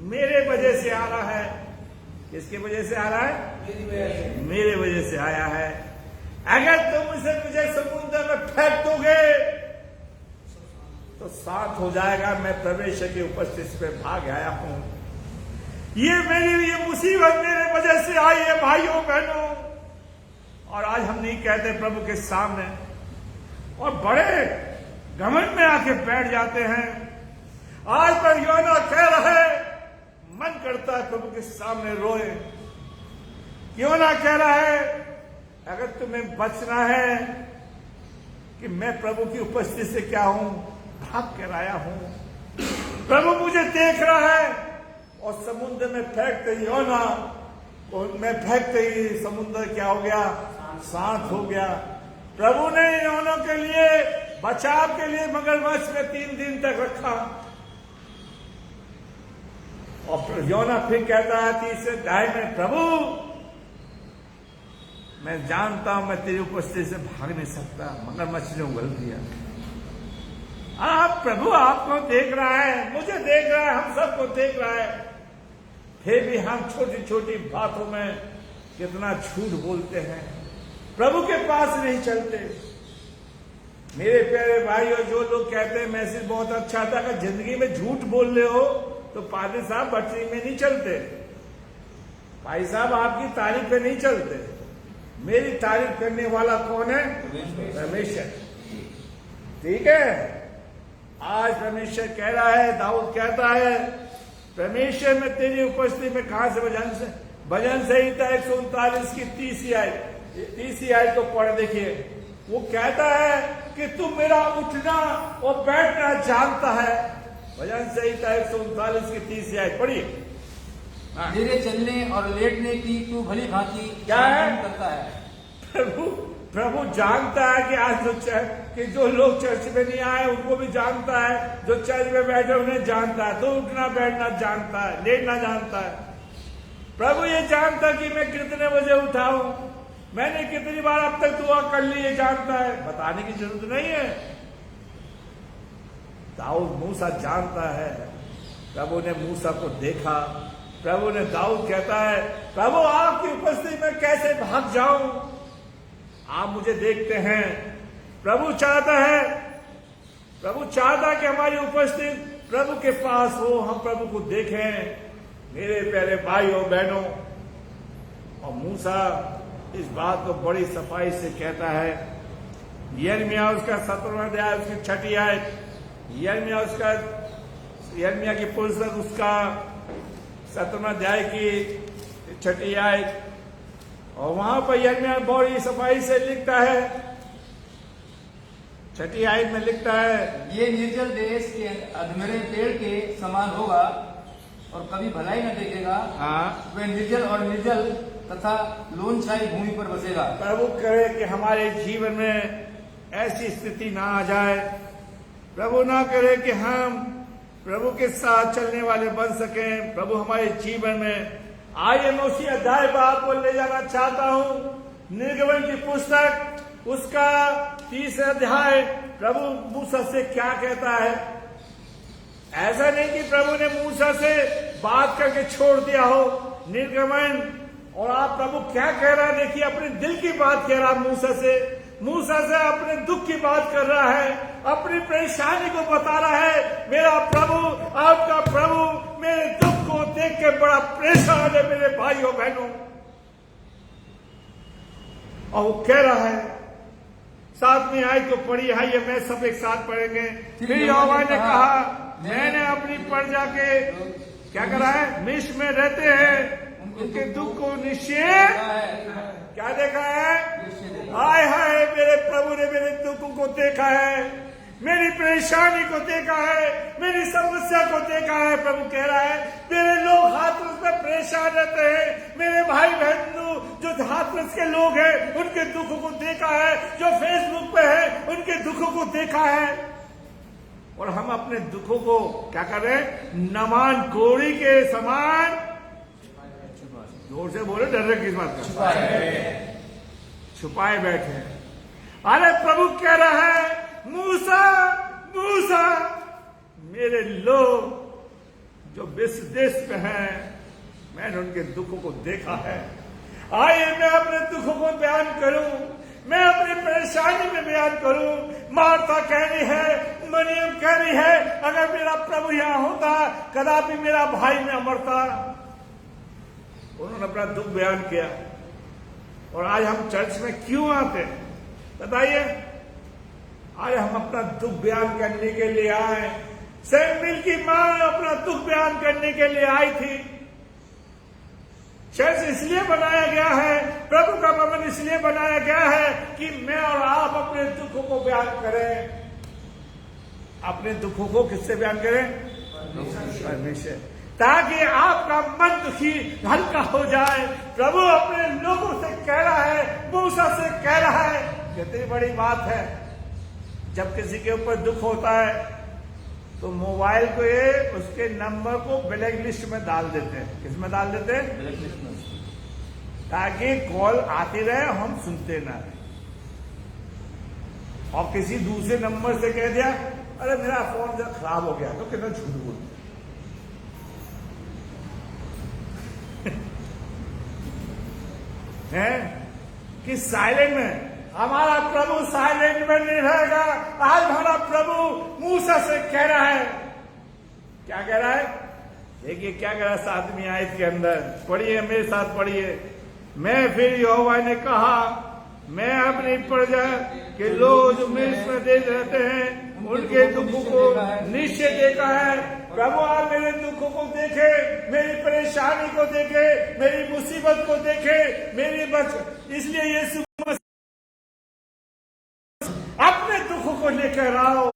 मेरे वजह से आ रहा है। किसकी वजह से आ रहा है? मेरे वजह से आया है। अगर तुम मुझे समुद्र में फेंक दोगे तो साथ हो जाएगा। मैं परमेश्वर की उपस्थिति पे भाग आया हूं। ये मेरे लिए मुसीबत मेरे वजह से आई है भाइयों बहनों। और आज हम नहीं कहते प्रभु के सामने और बड़े घमंड में आके बैठ जाते हैं। आज पर योना कह रहा है, मन करता है प्रभु के सामने रोए। योना कह रहा है, अगर तुम्हें बचना है कि मैं प्रभु की उपस्थिति से क्या हूं, भाग कर आया हूं। प्रभु मुझे देख रहा है। और समुद्र में फेंकते ही योना, और मैं फेंकते ही समुद्र क्या हो गया? शांत हो गया। प्रभु ने योना के लिए, बचाव के लिए मगरमच्छ में 3 दिन तक रखा। और योना फिर कहता है 3 से 2.5 में, प्रभु मैं जानता हूं मैं तेरी उपस्थिति से भाग नहीं सकता, मगरमच्छ ने उगल दिया। आप प्रभु आपको देख रहा है, मुझे देख रहा है, हम सबको देख रहा है, फिर भी हम छोटी छोटी बातों में कितना झूठ बोलते हैं, प्रभु के पास नहीं चलते। मेरे प्यारे भाइयों, जो लोग कहते हैं मैसेज बहुत अच्छा था, अगर जिंदगी में झूठ बोल रहे हो तो पादरी साहब बटरी में नहीं चलते, भाई साहब आपकी तारीफ पे नहीं चलते। मेरी तारीफ करने वाला कौन है? परमेश्वर। ठीक है, आज परमेश्वर कह रहा है, दाऊद कहता है, परमेश्वर में तेरी उपस्थिति में कहां से भजन संहिता 139 की 30 आयत को पढ़ देखिए। वो कहता है कि तू मेरा उठना और बैठना जानता है। भजन संहिता 139 की 30 आयत पढ़िए। मेरे चलने और लेटने की तू भली भांति क्या है? करता है। प्रभु जानता है कि आज कि जो लोग चर्च में नहीं आए उनको भी जानता है, जो चर्च में बैठे उन्हें जानता है, तो उठना बैठना जानता है, लेटना जानता है। प्रभु ये जानता कि मैं कितने बजे उठा हूं, मैंने कितनी बार अब तक दुआ कर ली, ये जानता है, बताने की जरूरत नहीं है। दाऊद मूसा जानता है, प्रभु ने मूसा को देखा। प्रभु ने, दाऊद कहता है, प्रभु आपकी उपस्थिति में कैसे भाग जाऊं, आप मुझे देखते हैं। प्रभु चाहता है कि हमारी उपस्थिति प्रभु के पास हो, हम प्रभु को देखें। मेरे प्यारे भाइयों बहनों, और मूसा इस बात को बड़ी सफाई से कहता है। यिर्मयाह उसका 17वां अध्याय उसकी 6ठी आयत, यिर्मयाह की पुस्तक उसका 17वां अध्याय की 6ठी आयत, और वहां पर यिर्मयाह बड़ी सफाई से लिखता है, 6ठी आयत में लिखता है, ये निर्जल देश के अधमरे पेड़ के समान होगा और कभी भलाई न देखेगा। हाँ, वह निर्जल तथा लोनछाई भूमि पर बसेगा। प्रभु करे कि हमारे जीवन में ऐसी स्थिति ना आ जाए। प्रभु ना करे कि हम प्रभु के साथ चलने वाले बन सकें। प्रभु हमारे जीवन में, आइए मैं उसी अध्याय पर आपको ले जाना चाहता हूं। निर्गमन की पुस्तक उसका 30 अध्याय, प्रभु मूसा से क्या कहता है। ऐसा नहीं कि प्रभु ने मूसा से बात करके छोड़ दिया हो। निर्गमन, और आप प्रभु क्या कह रहा है, देखिए अपने दिल की बात कह रहा मूसा से अपने दुख की बात कर रहा है, अपनी परेशानी को बता रहा है। मेरा प्रभु, आपका प्रभु मेरे दुख को देख के बड़ा परेशान है मेरे भाइयों बहनों। और वो कह रहा है, 7वीं आयत को पढ़ी, आइए मैं सब एक साथ पढ़ेंगे। फिर यहोवा ने कहा, मैंने अपनी प्रजा के क्या करा है, मिस्र में रहते हैं, उनके दुख को निश्चय क्या देखा है। हाय हाय, मेरे प्रभु ने मेरे दुख को देखा है, मेरी परेशानी को देखा है, मेरी समस्या को देखा है। प्रभु कह रहा है, मेरे लोग हाथरस में परेशान रहते हैं, मेरे भाई बहनों जो हाथरस के लोग हैं उनके दुख को देखा है, जो फेसबुक पे है उनके दुखों को देखा है। और हम अपने दुखों को क्या कर रहे हैं, नमान कोड़ी के समान, जोर से बोले, डर रहे किस बात का, छुपाए बैठे। अरे प्रभु कह रहा है, मूसा मेरे लोग जो विश्व देश में हैं, मैंने उनके दुखों को देखा है। आइए मैं अपने दुखों को बयान करूं, मैं अपनी परेशानी में बयान करूं। मार्था कह रही है, मरियम कह रही है, अगर मेरा प्रभु यहां होता कदापि मेरा भाई न मरता। उन्होंने अपना दुख बयान किया। और आज हम चर्च में क्यों आते बताइए? आज हम अपना दुख बयान करने के लिए आए। सैमुएल की मां अपना दुख बयान करने के लिए आई थी। चर्च इसलिए बनाया गया है, प्रभु का भवन इसलिए बनाया गया है कि मैं और आप अपने दुखों को बयान करें। अपने दुखों को किससे बयान करें? परमेश्वर, ताकि आपका मन दुखी हल्का हो जाए। प्रभु अपने लोगों से कह रहा है, मूसा से कह रहा है। कितनी बड़ी बात है। जब किसी के ऊपर दुख होता है तो मोबाइल को ये उसके नंबर को ब्लैक लिस्ट में डाल देते हैं। किस में डाल देते हैं? ताकि कॉल आती रहे, हम सुनते ना रहे। और किसी दूसरे नंबर से कह दिया अरे मेरा फोन जरा खराब हो गया, तो कितना झूठ बोलते हैं कि साइलेंट में। हमारा प्रभु साइलेंट में नहीं रहेगा। आज हमारा प्रभु मूसा से कह रहा है, क्या कह रहा है? देखिए क्या कह रहा है 7वीं आयत के अंदर, पढ़िए मेरे साथ पढ़िए। मैं फिर यहोवा ने कहा, मैं अपनी प्रजा के लोग जो मिस्र में देश रहते हैं उनके दुखों को निश्चय देखा है। प्रभु आप मेरे दुखों को देखे, मेरी परेशानी को देखे, मेरी मुसीबत को देखे, मेरी इसलिए यीशु अपने दुखों को लेकर आओ।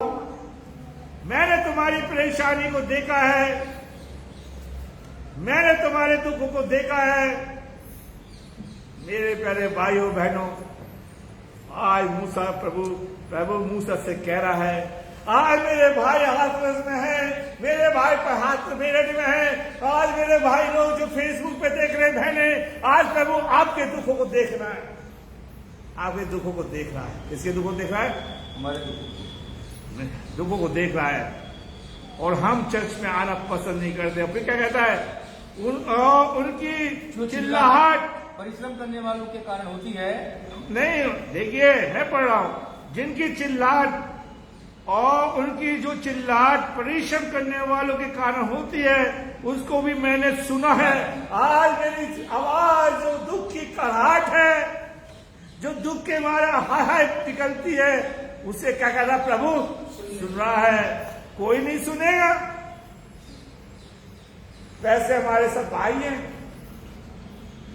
मैंने तुम्हारी परेशानी को देखा है, मैंने तुम्हारे दुखों को देखा है। मेरे प्यारे भाइयों बहनों, आज मूसा प्रभु मूसा से कह रहा है, आज मेरे भाई हाथरस में है, मेरे भाई पर हाथ मेरठ में है, आज मेरे भाई लोग जो फेसबुक पे देख रहे हैं बहने, आज प्रभु आपके दुखों को देख रहा है, आपके दुखों को देख रहा है। किसके दुखों को देख रहा है? हमारे दुखों को देख रहा है। और हम चर्च में आना पसंद नहीं करते। फिर क्या कहता है? उनकी चिल्लाहट परिश्रम करने वालों के कारण होती है। नहीं, देखिए मैं पढ़ रहा हूं, जिनकी चिल्लाहट और उनकी जो चिल्लाहट परिश्रम करने वालों के कारण होती है, उसको भी मैंने सुना है। आज मेरी आवाज जो दुख की कराहट है, जो दुख के मारे हाय हाय निकलती है, उसे क्या कहता प्रभु सुन रहा है। कोई नहीं सुनेगा। वैसे हमारे सब भाई हैं,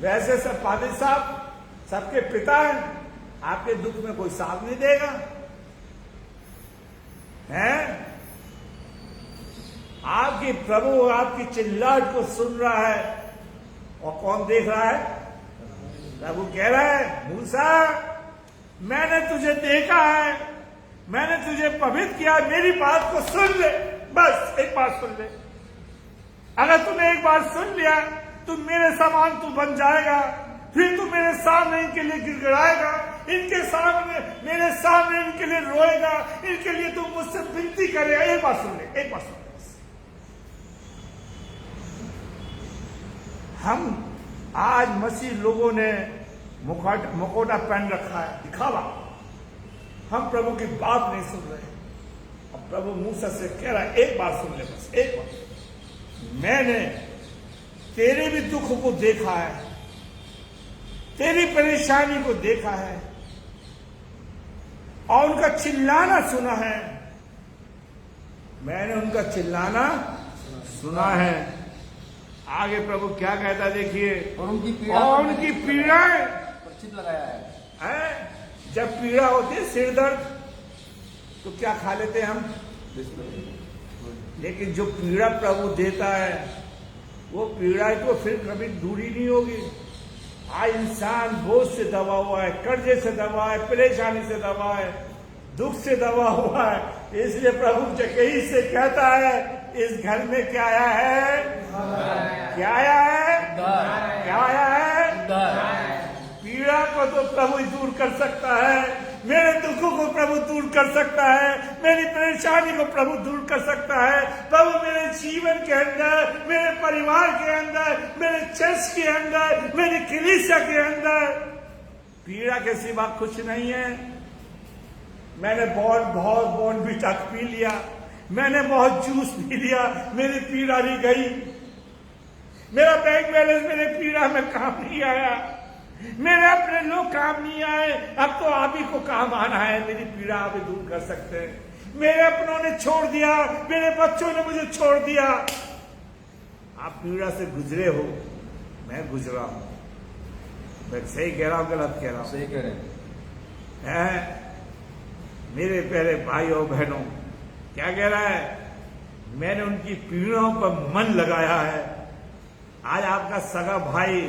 वैसे सब पादरी साहब सबके पिता हैं, आपके दुख में कोई साथ नहीं देगा, हैं? आपकी प्रभु आपकी चिल्लाहट को सुन रहा है। और कौन देख रहा है? प्रभु कह रहा है, मूसा मैंने तुझे देखा है, मैंने तुझे पवित्र किया, मेरी बात को सुन ले। बस एक बात सुन ले। अगर तूने एक बार सुन लिया, तू मेरे समान तू बन जाएगा। फिर तू मेरे सामने इनके लिए गिड़गिड़ाएगा, इनके सामने मेरे सामने इनके लिए रोएगा, इनके लिए तू मुझसे विनती करेगा। एक बात सुन ले, एक बात सुन ले। हम आज मसीह लोगों ने मुखौटा पहन रखा है, दिखावा। हम प्रभु की बात नहीं सुन रहे। अब प्रभु मूसा से कह रहा है, एक बात सुन ले, बस एक बात। मैंने तेरे भी दुख को देखा है, तेरी परेशानी को देखा है, और उनका चिल्लाना सुना है। मैंने उनका चिल्लाना सुना है। आगे प्रभु क्या कहता देखिए, और उनकी पीड़ाएं चित लगाया है। जब पीड़ा होती है, सिर दर्द, तो क्या खा लेते हैं हम? लेकिन जो पीड़ा प्रभु देता है, वो पीड़ा तो फिर कभी दूरी नहीं होगी। आज इंसान बोझ से दबा हुआ है, कर्जे से दबा है, परेशानी से दबा है, दुख से दबा हुआ है। इसलिए प्रभु जकई से कहता है, इस घर में क्या आया है? क्या आया है? क्या आया है? पीड़ा को तो प्रभु दूर कर सकता है, मेरे दुखों को प्रभु दूर कर सकता है, मेरी परेशानी को प्रभु दूर कर सकता है। प्रभु मेरे जीवन के अंदर, मेरे परिवार के अंदर, मेरे चर्च के अंदर, मेरी कलीसिया के अंदर पीड़ा के सिवा कुछ नहीं है। मैंने बहुत बॉर्नवीटा पी लिया, मैंने बहुत जूस पी लिया, मेरी पीड़ा नहीं गई। मेरा बैंक बैलेंस मेरे पीड़ा में काम नहीं आया, मेरे अपने लोग काम नहीं आए। अब तो आप ही को काम आना है, मेरी पीड़ा आप ही दूर कर सकते हैं। मेरे अपनों ने छोड़ दिया, मेरे बच्चों ने मुझे छोड़ दिया। आप पीड़ा से गुजरे हो, मैं गुजरा हूं। मैं सही कह रहा हूं गलत कह रहा हूं? सही कह रहे हैं। मेरे प्यारे भाइयों बहनों, क्या कह रहा है? मैंने उनकी पीड़ाओं पर मन लगाया है। आज आपका सगा भाई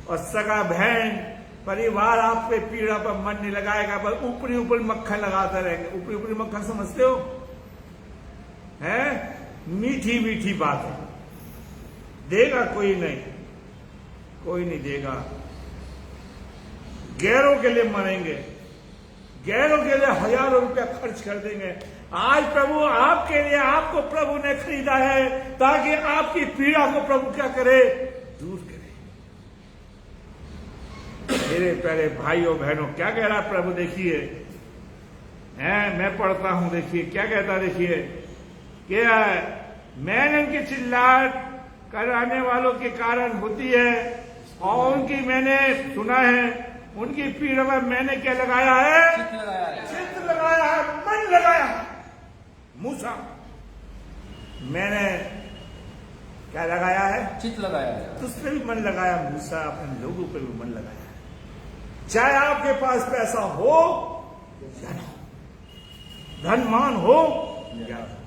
और सगा बहन परिवार आप पे पीड़ा पर मन नहीं लगाएगा, पर ऊपरी ऊपरी मक्खन लगाते रहेंगे। ऊपरी ऊपरी मक्खन समझते हो? हैं? मीठी मीठी बात है, देगा कोई नहीं, कोई नहीं देगा। गैरों के लिए मरेंगे, गैरों के लिए हजारों रुपया खर्च कर देंगे। आज प्रभु आपके लिए, आपको प्रभु ने खरीदा है ताकि आपकी पीड़ा को प्रभु क्या करे, दूर करे। मेरे प्यारे भाइयों बहनों, क्या कह रहा प्रभु, देखिए मैं पढ़ता हूं, देखिए क्या कहता, देखिए क्या मैंने उनकी चिल्लाहट कराने वालों के कारण होती है और उनकी मैंने सुना है, उनकी पीड़ा में मैंने क्या लगाया है, चित्त लगाया है, मन लगाया है। मूसा, मैंने क्या लगाया है, चित्त लगाया है। तो उस पर भी मन लगाया, मूसा अपने लोगों पर भी मन लगाया। चाहे आपके पास पैसा हो या ना हो, धनमान हो या ना हो,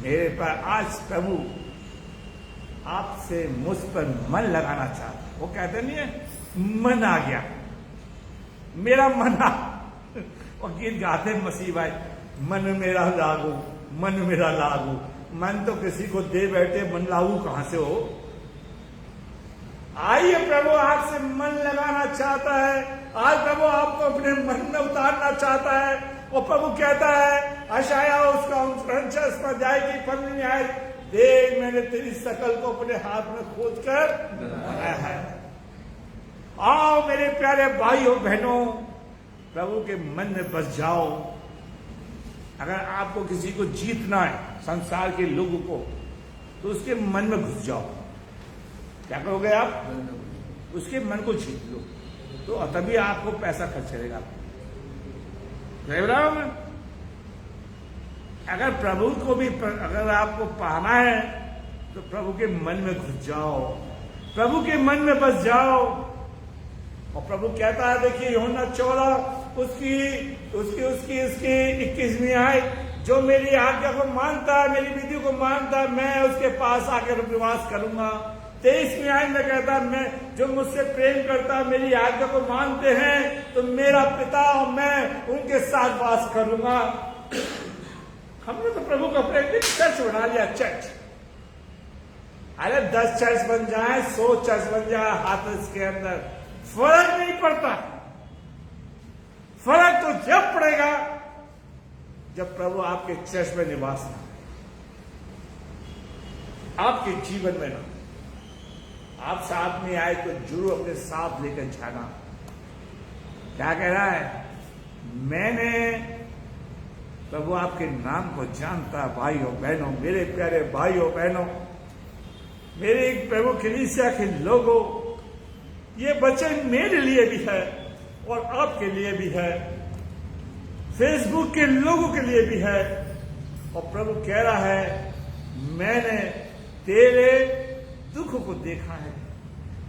मेरे पर आज प्रभु आपसे मुझ पर मन लगाना चाहता। वो कहते नहीं है, मन आ गया, मेरा मन आ। और गीत गाते मसीह भाई, मन मेरा लागू, मन मेरा लागू। मन तो किसी को दे बैठे, मन लागू कहां से हो। आइए, प्रभु आपसे मन लगाना चाहता है। आज प्रभु आपको अपने मन में उतारना चाहता है। और प्रभु कहता है, यशायाह उसका 49 अध्याय की 15वीं आयत, देख मैंने तेरी शकल को अपने हाथ में खोज कर बनाया है। आओ मेरे प्यारे भाइयों बहनों, प्रभु के मन में बस जाओ। अगर आपको किसी को जीतना है, संसार के लोगों को, तो उसके मन में घुस जाओ। क्या करोगे आप, उसके मन को जीत लो, तो तभी आपको पैसा खर्च करेगा। अगर प्रभु को भी, अगर आपको पाना है तो प्रभु के मन में घुस जाओ, प्रभु के मन में बस जाओ। और प्रभु कहता है, देखिए यूहन्ना 14 उसकी 21वीं आयत, जो मेरी आज्ञा को मानता है, मेरी विधि को मानता है, मैं उसके पास आकर निवास करूंगा। 23वीं आयत में कहता है, मैं जो मुझसे प्रेम करता है, मेरी आज्ञा को मानते हैं, तो मेरा पिता और मैं उनके साथ वास करूंगा। हमने तो प्रभु को अपने चर्च बना लिया, चर्च। अरे 10 चर्च बन जाए, 100 चर्च बन जाए हाथरस के अंदर, फर्क नहीं पड़ता। फर्क तो जब पड़ेगा जब प्रभु आपके चर्च में निवास ना, आपके जीवन में ना। आप साथ में आए तो जरूर अपने साथ लेकर जाना। क्या कह रहा है, मैंने प्रभु आपके नाम को जानता। भाइयों बहनों, मेरे प्यारे भाइयों बहनों, मेरे प्रभु कलीसिया के लोगों, ये वचन मेरे लिए भी है और आपके लिए भी है, फेसबुक के लोगों के लिए भी है। और प्रभु कह रहा है, मैंने तेरे दुख को देखा है,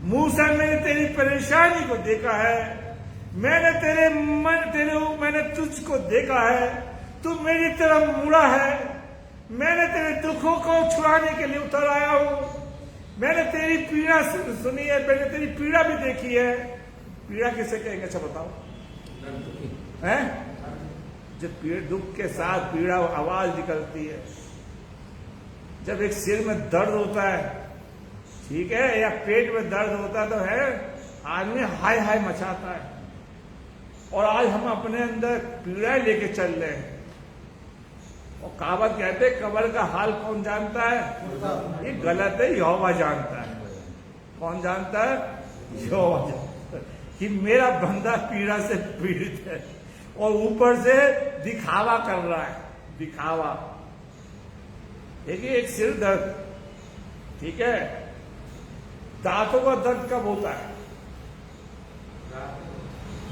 मूसा मैंने तेरी परेशानी को देखा है, मैंने तुझको देखा है, तू मेरी तरफ मुड़ा है, मैंने तेरे दुखों को छुड़ाने के लिए उतर आया हूं। मैंने तेरी पीड़ा सुनी है, मैंने तेरी पीड़ा भी देखी है। पीड़ा किसे कहेंगे, अच्छा बताओ, हैं? जब दुख के साथ पीड़ा आवाज निकलती है, जब एक सिर में दर्द होता है, ठीक है, या पेट में दर्द होता है, तो है आदमी हाय हाय मचाता है। और आज हम अपने अंदर पीड़ा लेके चल रहे हैं। और कहावत कहते हैं, कब्र का हाल कौन जानता है? ये गलत है, यहोवा जानता है। कौन जानता है? यहोवा जानता है कि मेरा बंदा पीड़ा से पीड़ित है और ऊपर से दिखावा कर रहा है, दिखावा। देखिए, एक सिर दर्द, ठीक है, दांतों का दर्द कब होता है?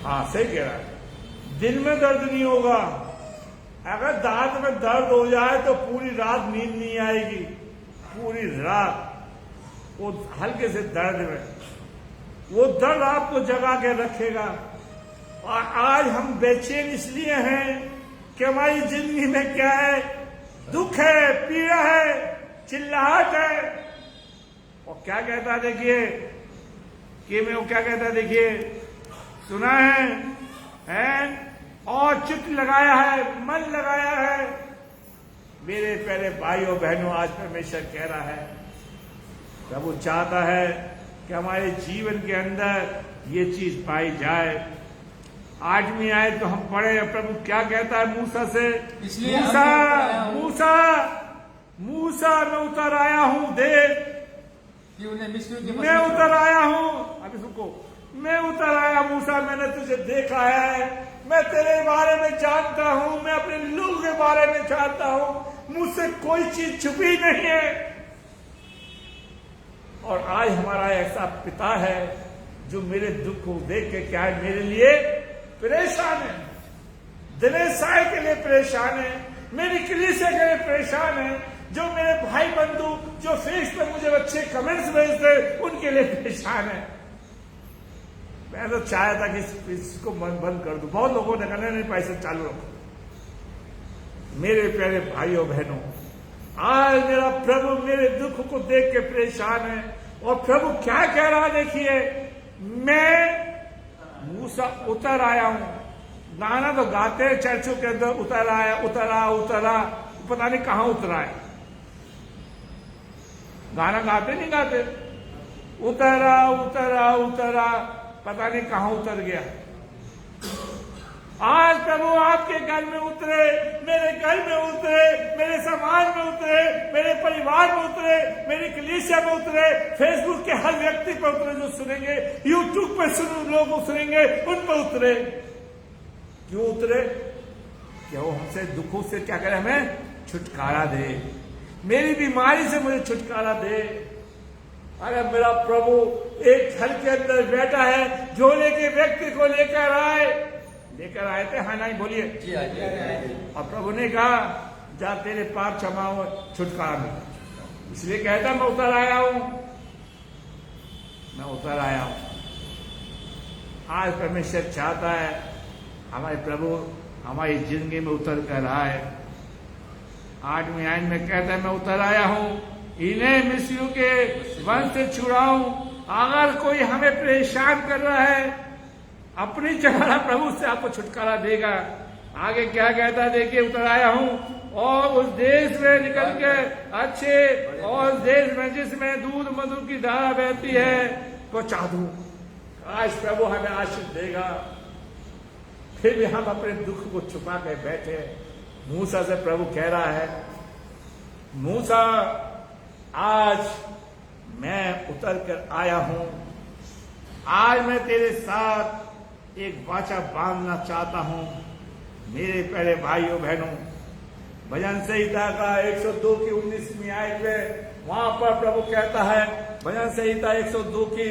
हाँ, सही कह रहा है, दिन में दर्द नहीं होगा। अगर दांत में दर्द हो जाए तो पूरी रात नींद नहीं आएगी, पूरी रात वो हल्के से दर्द में, वो दर्द आपको जगा के रखेगा। और आज हम बेचैन इसलिए हैं कि हमारी जिंदगी में क्या है? दुख है, पीड़ा है, चिल्लाहट है। और क्या कहता है, देखिए कि मैं वो क्या कहता है, देखिए सुना है? और चित्त लगाया है, मन लगाया है। मेरे प्यारे भाइयों बहनों, आज परमेश्वर कह रहा है, प्रभु चाहता है कि हमारे जीवन के अंदर ये चीज पाई जाए। 8वीं आयत तो हम पढ़े, प्रभु क्या कहता है मूसा से, इसलिए मूसा मूसा मूसा मैं उतर आया हूं, देख कि उन्हें मिस्रियों के मैं उतर आया हूं। अभी सुनको, मैं उतर आया मूसा, मैंने तुझे देखा है, मैं तेरे बारे में जानता हूं, मैं अपने लोगों के बारे में जानता हूं, मुझसे कोई चीज छुपी नहीं है। और आज हमारा ऐसा पिता है जो मेरे दुख को देख के क्या है, मेरे लिए परेशान है, दिनेशाई के लिए परेशान है, मेरी कलीसिया के लिए परेशान है, जो मेरे भाई बंधु जो फेस पे मुझे अच्छे कमेंट्स भेजते उनके लिए परेशान है। मैं तो चाहता था कि इसको बंद कर दूं, बहुत लोगों ने कहना नहीं पैसे चालू रखो। मेरे प्यारे भाइयों बहनों, आज मेरा प्रभु मेरे दुख को देख के परेशान है। और प्रभु क्या कह रहा है, देखिए, मैं मूसा उतर आया हूं। गाना तो गाते हैं चर्चों के अंदर, उतर आया, उतरा उतरा, पता नहीं कहां उतरा है। गाना गाते नहीं गाते, उतरा उतरा उतरा, पता नहीं कहां उतर गया। आज प्रभु आपके घर में उतरे, मेरे घर में उतरे, मेरे समाज में उतरे, मेरे परिवार में उतरे, मेरी कलीसिया में उतरे, फेसबुक के हर व्यक्ति पर उतरे जो सुनेंगे, यूट्यूब पर लोग सुनेंगे, उन पर उतरे। क्यों उतरे? कि वो हमसे दुखों से क्या करे, हमें छुटकारा दे, मेरी बीमारी से मुझे छुटकारा दे। अरे मेरा प्रभु एक घर के अंदर बैठा है, झोले के व्यक्ति को लेकर आए थे, हाँ नहीं बोलिए। और प्रभु ने कहा, जा तेरे पाप क्षमा हो, छुटकारा मिला। इसलिए कहता मैं उतर आया हूं, मैं उतर आया हूं। आज परमेश्वर चाहता है हमारे प्रभु हमारी जिंदगी में उतर कर आए। 8वीं आयत में कहता है मैं उतर आया हूं, इन्हें मिस्रियों के वंश से छुड़ाऊं। अगर कोई हमें परेशान कर रहा है, अपनी जगह प्रभु से आपको छुटकारा देगा। आगे क्या कहता है देखिए, उतर आया हूं और उस देश में निकल के अच्छे, और उस देश में जिसमें दूध मधु की धारा बहती है पहुंचा दूं। आज प्रभु हमें आशीष देगा। फिर भी हम अपने दुख को छुपा के बैठे। मूसा से प्रभु कह रहा है, मूसा आज मैं उतर कर आया हूं, आज मैं तेरे साथ एक वाचा बांधना चाहता हूं। मेरे प्यारे भाइयों बहनों, भजन संहिता का 102 की 19वीं आयत में वहां पर प्रभु कहता है, भजन संहिता 102 की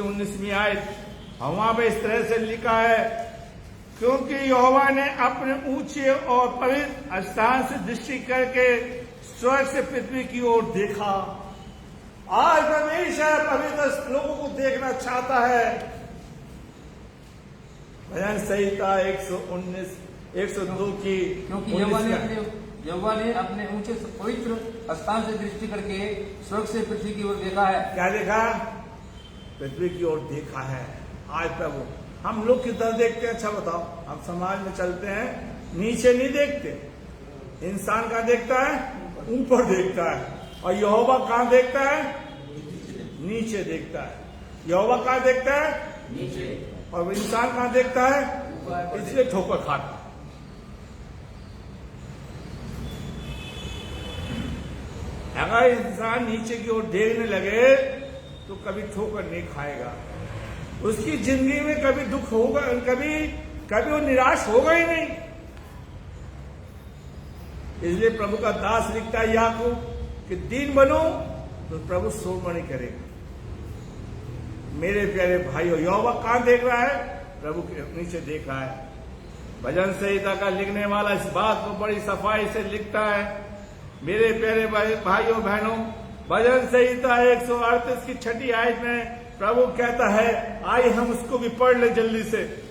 19वीं आयत, और वहां पे इस तरह से लिखा है, क्योंकि यहोवा ने अपने ऊंचे और पवित्र स्थान से दृष्टि करके स्वर्ग से पृथ्वी की ओर देखा। आज परमेश्वर पवित्र लोगों को देखना चाहता है। भजन संहिता 102 की, क्योंकि यहोवा ने अपने ऊंचे पवित्र स्थान से दृष्टि करके स्वर्ग से पृथ्वी की ओर देखा है। क्या देखा? पृथ्वी की ओर देखा है। आज प्रभु हम लोग किधर देखते हैं? अच्छा बताओ, हम समाज में चलते हैं, नीचे नहीं देखते। इंसान कहां देखता है? ऊपर देखता है। और यहोवा कहां देखता है? नीचे देखता है। यहोवा कहां देखता है? नीचे। और इंसान कहां देखता है? इसलिए ठोकर खाता। अगर इंसान नीचे की ओर देखने लगे तो कभी ठोकर नहीं खाएगा, उसकी जिंदगी में कभी दुख होगा, कभी वो निराश होगा ही नहीं। इसलिए प्रभु का दास लिखता है याकूब कि दीन बनो तो प्रभु सोमणी करेगा। मेरे प्यारे भाइयों, यहोवा कहां देख रहा है? प्रभु के नीचे देख रहा है। भजन संहिता का लिखने वाला इस बात को बड़ी सफाई से लिखता है। मेरे प्यारे भाइयों बहनों, भजन संहिता 138 की 6ठी आयत में प्रभु कहता है, आइए हम उसको भी पढ़ ले जल्दी से।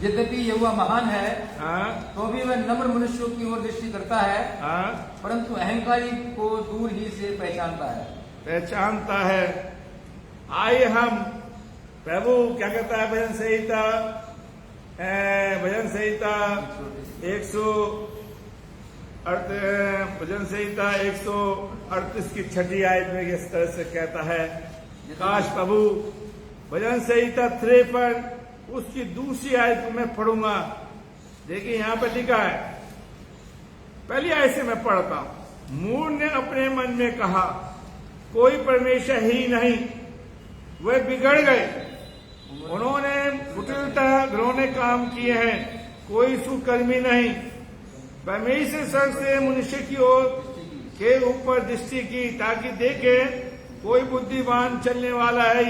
यद्यपि यहोवा महान है, तो भी वह नम्र मनुष्यों की ओर दृष्टि करता है, परंतु अहंकारी को दूर ही से पहचानता है। आइए हम, प्रभु क्या कहता है भजन संहिता 138 भजन संहिता 138 की 6ठी आयत में इस तरह से कहता है, काश प्रभु भजन संहिता 53 उसकी दूसरी आयत को मैं पढ़ूंगा। देखिए यहां पर लिखा है, पहली आयत से मैं पढ़ता हूं। मूढ़ ने अपने मन में कहा, कोई परमेश्वर ही नहीं, वे बिगड़ गए, उन्होंने कुटिलता घिनौने काम किए हैं, कोई सुकर्मी नहीं। परमेश्वर स्वर्ग से मनुष्य की ओर के ऊपर दृष्टि की, ताकि देखे कोई बुद्धिमान चलने वाला है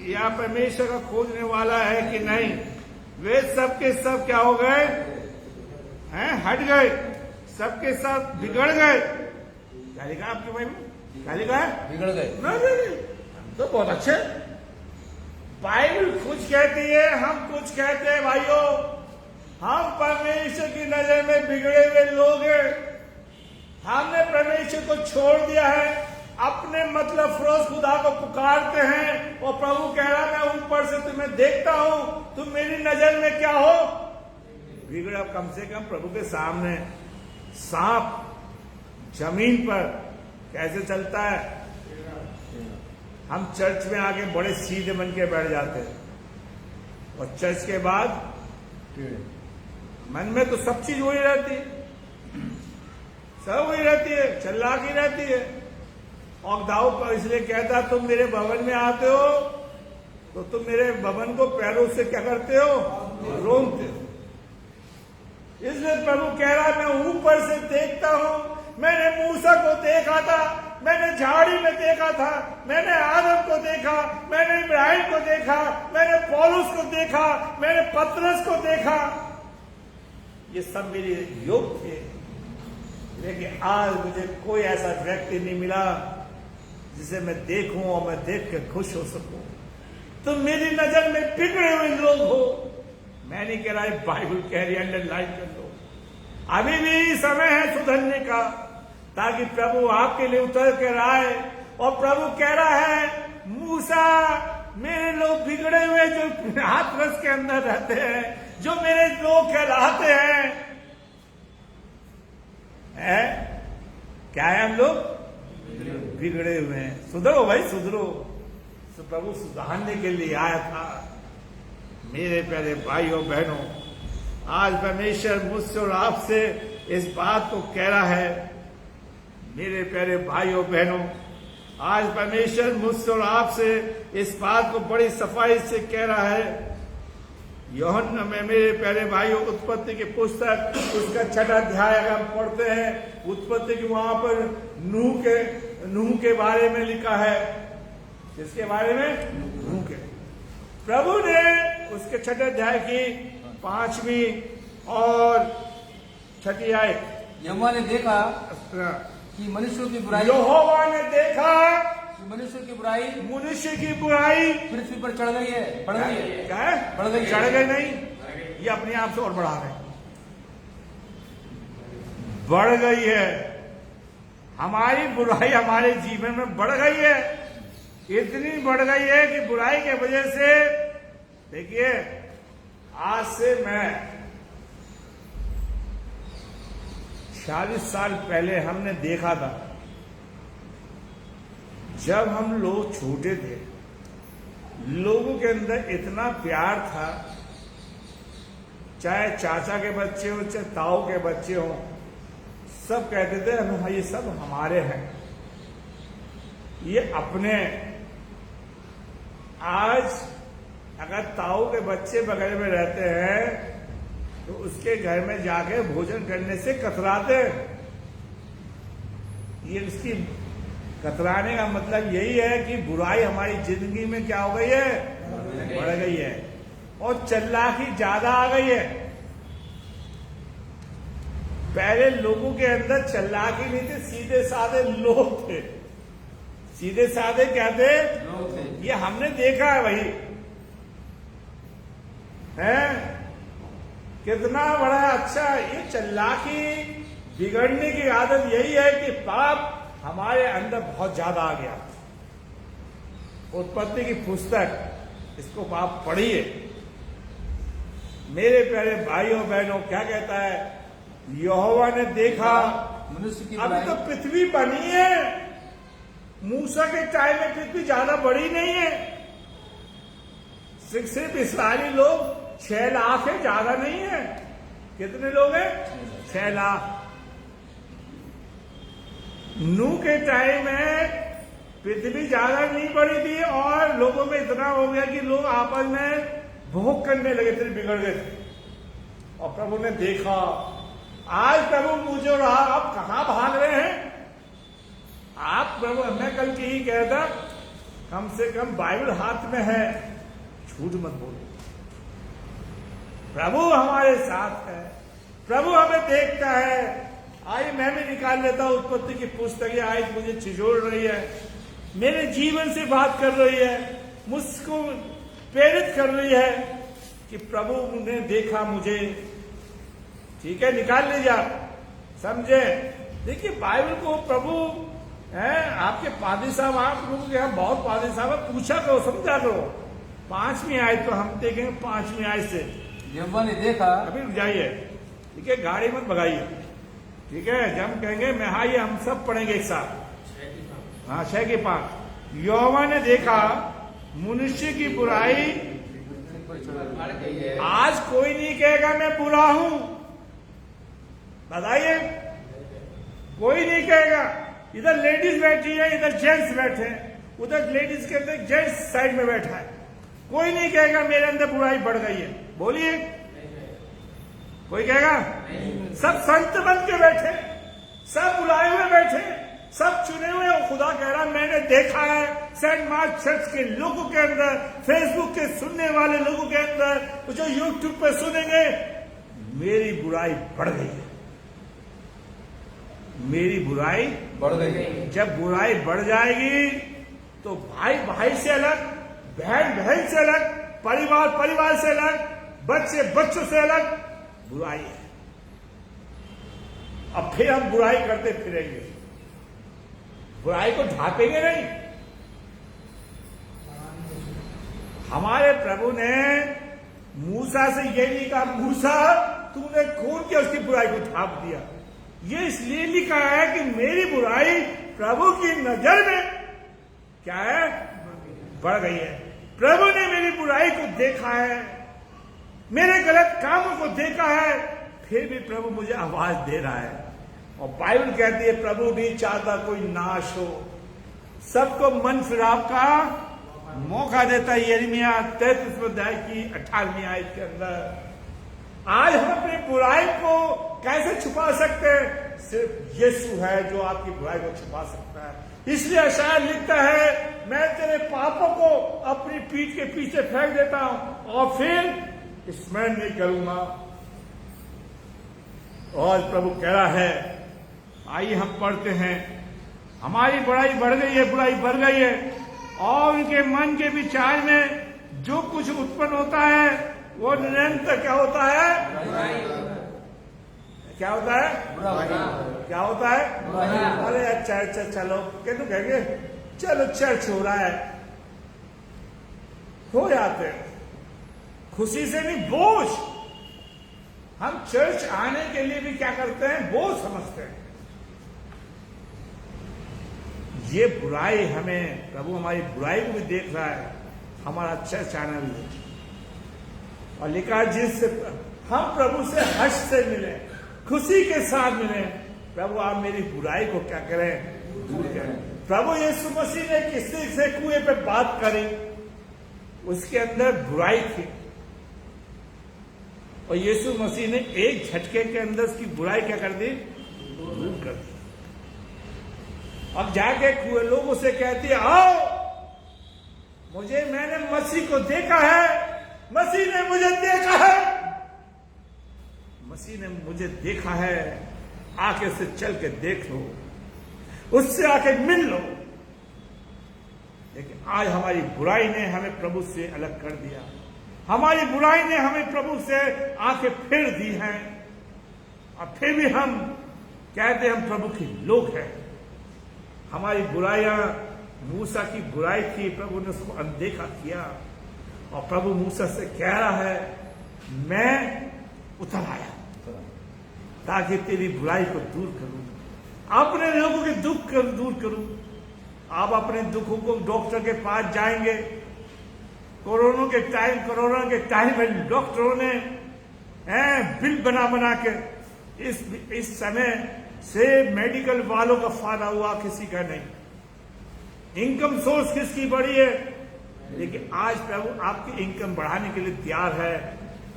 या परमेश्वर का खोजने वाला है कि नहीं। वे सब के सब क्या हो गए हैं, हट गए, सबके सब बिगड़ गए। क्या लिखा आपके भाई में, क्या लिखा है, बिगड़ गए। नहीं तो बहुत अच्छे, बाइबल कुछ कहती है, हम कुछ कहते हैं। भाइयों, हम परमेश्वर की नजर में बिगड़े हुए लोग हैं। हमने परमेश्वर को छोड़ दिया है, अपने मतलब फरोज खुदा को पुकारते हैं, और प्रभु कह रहा मैं ऊपर से तुम्हें देखता हूं, तुम मेरी नजर में क्या हो, बिगड़ा। कम से कम प्रभु के सामने सांप जमीन पर कैसे चलता है, हम चर्च में आके बड़े सीधे बन के बैठ जाते हैं, और चर्च के बाद मन में तो सब चीज वही रहती है, सब वही रहती है, चल्लाकी रहती है। और दाऊद पर इसलिए कहता, तुम मेरे भवन में आते हो तो तुम मेरे भवन को पैरों से क्या करते हो, रोंगते हो। इसलिए प्रभु कह रहा मैं ऊपर से देखता हूं। मैंने मूसा को देखा था, मैंने झाड़ी में देखा था, मैंने आदम को देखा, मैंने इब्राहिम को देखा, मैंने पौलुस को देखा, मैंने पतरस को देखा। ये सब मेरे योग थे, लेकिन आज मुझे कोई ऐसा व्यक्ति नहीं मिला जिसे मैं देखूं और मैं देख के खुश हो सकूं। तुम मेरी नजर में बिगड़े हुए लोग हो। मैं नहीं कह रहा है, बाइबल कह रही है, अंडरलाइन कर लो। अभी भी समय है सुधरने का, ताकि प्रभु आपके लिए उतर कर आए। और प्रभु कह रहा है, मूसा, मेरे लोग बिगड़े हुए जो हाथरस के अंदर रहते हैं, जो मेरे लोग कहलाते हैं, क्या है, हम लोग बिगड़े हुए हैं। सुधरो भाई, सुधरो। तो प्रभु सुधारने के लिए आया था। मेरे प्यारे भाइयों बहनों, आज परमेश्वर मुझसे और आपसे इस बात को कह रहा है। मेरे प्यारे भाइयों बहनों, आज परमेश्वर मुझसे और आपसे इस बात को बड़ी सफाई से कह रहा है। यूहन्ना में मेरे प्यारे भाइयों, उत्पत्ति की पुस्तक उसका 6वां अध्याय अगर हम पढ़ते हैं, उत्पत्ति की वहां पर नूह के बारे में लिखा है। किसके बारे में? नूह के। प्रभु ने उसके 6वें अध्याय की 5वीं और 6ठी आयत, यहोवा ने देखा कि मनुष्यों की बुराई, यहोवा ने देखा मनुष्य की बुराई, मनुष्य की बुराई पृथ्वी पर चढ़ गई है, बढ़ गई है। क्या है? बढ़ गई, चढ़ गई नहीं, ये अपने आप से और बढ़ा रहे, बढ़ गई है। हमारी बुराई हमारे जीवन में बढ़ गई है, इतनी बढ़ गई है कि बुराई के वजह से, देखिए, आज से मैं 40 साल पहले हमने देखा था, जब हम लोग छोटे थे, लोगों के अंदर इतना प्यार था, चाहे चाचा के बच्चे हो, चाहे ताऊ के बच्चे हो, सब कहते थे हम, ये सब हमारे हैं, ये अपने। आज अगर ताऊ के बच्चे बगल में रहते हैं तो उसके घर में जाके भोजन करने से कतराते। ये इसकी कतराने का मतलब यही है कि बुराई हमारी जिंदगी में क्या हो गई है, बढ़ गई है, और चालाकी ज्यादा आ गई है। पहले लोगों के अंदर चालाकी नहीं थे, सीधे साधे लोग थे। सीधे साधे क्या थे? लोग थे। ये हमने देखा है भाई, है कितना बड़ा अच्छा। ये चालाकी बिगड़ने की आदत यही है कि पाप हमारे अंदर बहुत ज्यादा आ गया। उत्पत्ति की पुस्तक, इसको आप पढ़िए। मेरे प्यारे भाइयों बहनों, क्या कहता है? यहोवा ने देखा। मनुष्य की अभी तो बुराई पृथ्वी बनी है, मूसा के टाइम में पृथ्वी ज्यादा बड़ी नहीं है। सिर्फ इस्राएली लोग 6 लाख है, ज्यादा नहीं है। कितने लोग हैं? 6 लाख। नूह के टाइम में पृथ्वी ज्यादा नहीं बड़ी थी और लोगों में इतना हो गया कि लोग आपस में भोग करने लगे थे, बिगड़ गए थे। और प्रभु ने देखा। आज प्रभु मुझे और आप कहां भाग रहे हैं? आप प्रभु, मैं कल की ही कह था, कम से कम बाइबल हाथ में है, झूठ मत बोलो। प्रभु हमारे साथ है, प्रभु हमें देखता है। आई मैं भी निकाल लेता हूं उत्पत्ति की पुस्तक, आज मुझे छिजोड़ रही है, मेरे जीवन से बात कर रही है, मुझको प्रेरित कर रही है कि प्रभु ने देखा मुझे। ठीक है, निकाल लीजिए आप, समझे? देखिए बाइबल को प्रभु है, आपके पादी साहब, आप लोगों के यहाँ बहुत पादी साहब है, पूछा करो, समझा करो। 5वीं आयत तो हम देखेंगे, 5वीं आयत से। यहोवा ने देखा। अभी रुक जाइए, ठीक है, गाड़ी मत भगाइए, ठीक है। जब हम कहेंगे मैं, हाँ, ये हम सब पढ़ेंगे एक साथ। हाँ, 6 की 5। यहोवा ने देखा मनुष्य की बुराई। आज कोई नहीं कहेगा मैं बुरा हूं, बताइए, कोई नहीं कहेगा। इधर लेडीज बैठी है, इधर जेंट्स बैठे हैं, उधर लेडीज के अंदर जेंट्स साइड में बैठा है। कोई नहीं कहेगा मेरे अंदर बुराई बढ़ गई है, बोलिए, कोई कहेगा? सब संत बन के बैठे, सब बुलाए हुए बैठे, सब चुने हुए। और खुदा कह रहा मैंने देखा है सेंट मार्क चर्च के लोगों के अंदर, फेसबुक के सुनने वाले लोगों के अंदर, जो यूट्यूब पे सुनेंगे, मेरी बुराई बढ़ गई है, मेरी बुराई बढ़ गई। जब बुराई बढ़ जाएगी तो भाई भाई से अलग, बहन बहन से अलग, परिवार परिवार से अलग, बच्चे बच्चों से अलग बुराई है। अब फिर हम बुराई करते फिरेंगे, बुराई को ढांपेंगे नहीं। हमारे प्रभु ने मूसा से ये नहीं कहा मूसा तूने खून किया, उसकी बुराई को ढांप दिया। ये इसलिए लिखा है कि मेरी बुराई प्रभु की नजर में क्या है? बढ़ गई है। प्रभु ने मेरी बुराई को देखा है, मेरे गलत कामों को देखा है, फिर भी प्रभु मुझे आवाज दे रहा है। और बाइबल कहती है प्रभु नहीं चाहता कोई नाश हो, सबको मन फिराव का मौका देता है। यिर्मयाह 33 अध्याय की 18वीं आयत के अंदर। आज हम अपनी बुराई को कैसे छुपा सकते हैं? सिर्फ यीशु है जो आपकी बुराई को छुपा सकता है। इसलिए शायद लिखता है मैं तेरे पापों को अपनी पीठ के पीछे फेंक देता हूं और फिर स्मरण नहीं करूंगा। और प्रभु कह रहा है, आइए हम पढ़ते हैं, हमारी बुराई बढ़ गई है, बुराई बढ़ गई है, और उनके मन के विचार में जो कुछ उत्पन्न होता है वो निरंतर क्या होता है? क्या होता है? क्या होता है? अरे अच्छा चलो, क्या तो कहेंगे चलो चर्च हो रहा है, हो जाते हैं खुशी से नहीं, बोझ। हम चर्च आने के लिए भी क्या करते हैं? बोझ समझते हैं। ये बुराई हमें, प्रभु हमारी बुराई को भी देख रहा है, हमारा चर्च आना भी है। और लिखा जिससे हम प्रभु से हर्ष से मिले, खुशी के साथ मिले। प्रभु आप मेरी बुराई को क्या करें? दूर करें। प्रभु यीशु मसीह ने किसी से कुएं पे बात करी, उसके अंदर बुराई थी, और यीशु मसीह ने एक झटके के अंदर उसकी बुराई क्या कर दी? दूर कर दी। अब जाके कुएं लोगों से कहती है आओ, मैंने मसीह को देखा है, मसीह ने मुझे देखा है, मसीह ने मुझे देखा है, आके उससे चल के देख लो, उससे आके मिल लो। लेकिन आज हमारी बुराई ने हमें प्रभु से अलग कर दिया, हमारी बुराई ने हमें प्रभु से आंखें फेर दी हैं, और फिर भी हम कहते हम प्रभु के लोग हैं। हमारी बुराइयां, मूसा की बुराई थी, प्रभु ने उसको अनदेखा किया, और प्रभु मूसा से कह रहा है मैं उतर आया, ताकि तेरी बुराई को दूर करूं, अपने लोगों के दुख को दूर करूं। आप अपने दुखों को डॉक्टर के पास जाएंगे। कोरोना के टाइम में डॉक्टरों ने बिल बना के इस समय से मेडिकल वालों का फायदा हुआ, किसी का नहीं। इनकम सोर्स किसकी बढ़ी है, लेकिन आज प्रभु आपकी इनकम बढ़ाने के लिए तैयार है।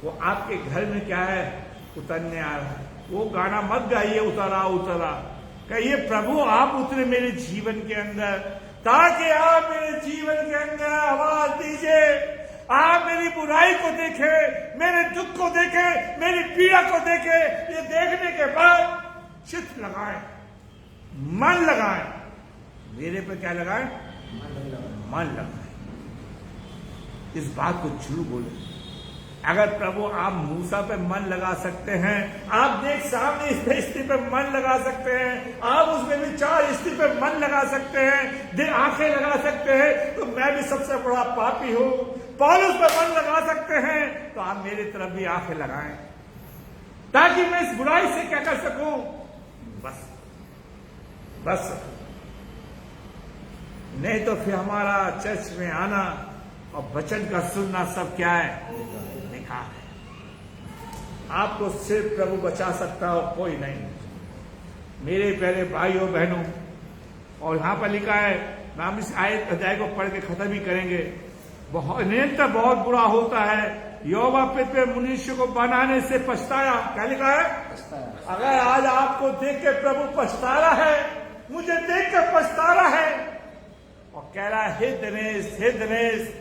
वो आपके घर में क्या है, उतरने आ रहा है। वो गाना मत गाइए उतरा उतरा, कहिए प्रभु आप उतरे मेरे जीवन के अंदर, ताकि आप मेरे जीवन के अंदर आवाज दीजिए। आप मेरी बुराई को देखे, मेरे दुख को देखे, मेरी पीड़ा को देखे। ये देखने के बाद चित्त लगाएं, मन लगाएं। मेरे पे क्या लगाएं, मन लगाएं। इस बात को जरूर बोले। अगर प्रभु आप मूसा पे मन लगा सकते हैं, आप देख सामने इस स्त्री पे मन लगा सकते हैं, आप उसमें विचार स्त्री पे मन लगा सकते हैं, दिल आंखें लगा सकते हैं, तो मैं भी सबसे बड़ा पापी हूं। पौलुस पे मन लगा सकते हैं, तो आप मेरी तरफ भी आंखें लगाएं, ताकि मैं इस बुराई से क्या कर सकूं, बस। नहीं तो फिर हमारा चर्च में आना और वचन का सुनना सब क्या है, बेकार है। आपको सिर्फ प्रभु बचा सकता हो, कोई नहीं। मेरे प्यारे भाइयों बहनों, और यहां पर लिखा है, हम इस आयत अध्याय को पढ़ के खत्म ही करेंगे। निरंतर बहुत बुरा होता है, यहोवा पे मनुष्य को बनाने से पछताया। क्या लिखा है, अगर आज आपको देख के प्रभु पछता रहा है, मुझे देख कर पछता रहा है और कह रहा है, हे दिनेश,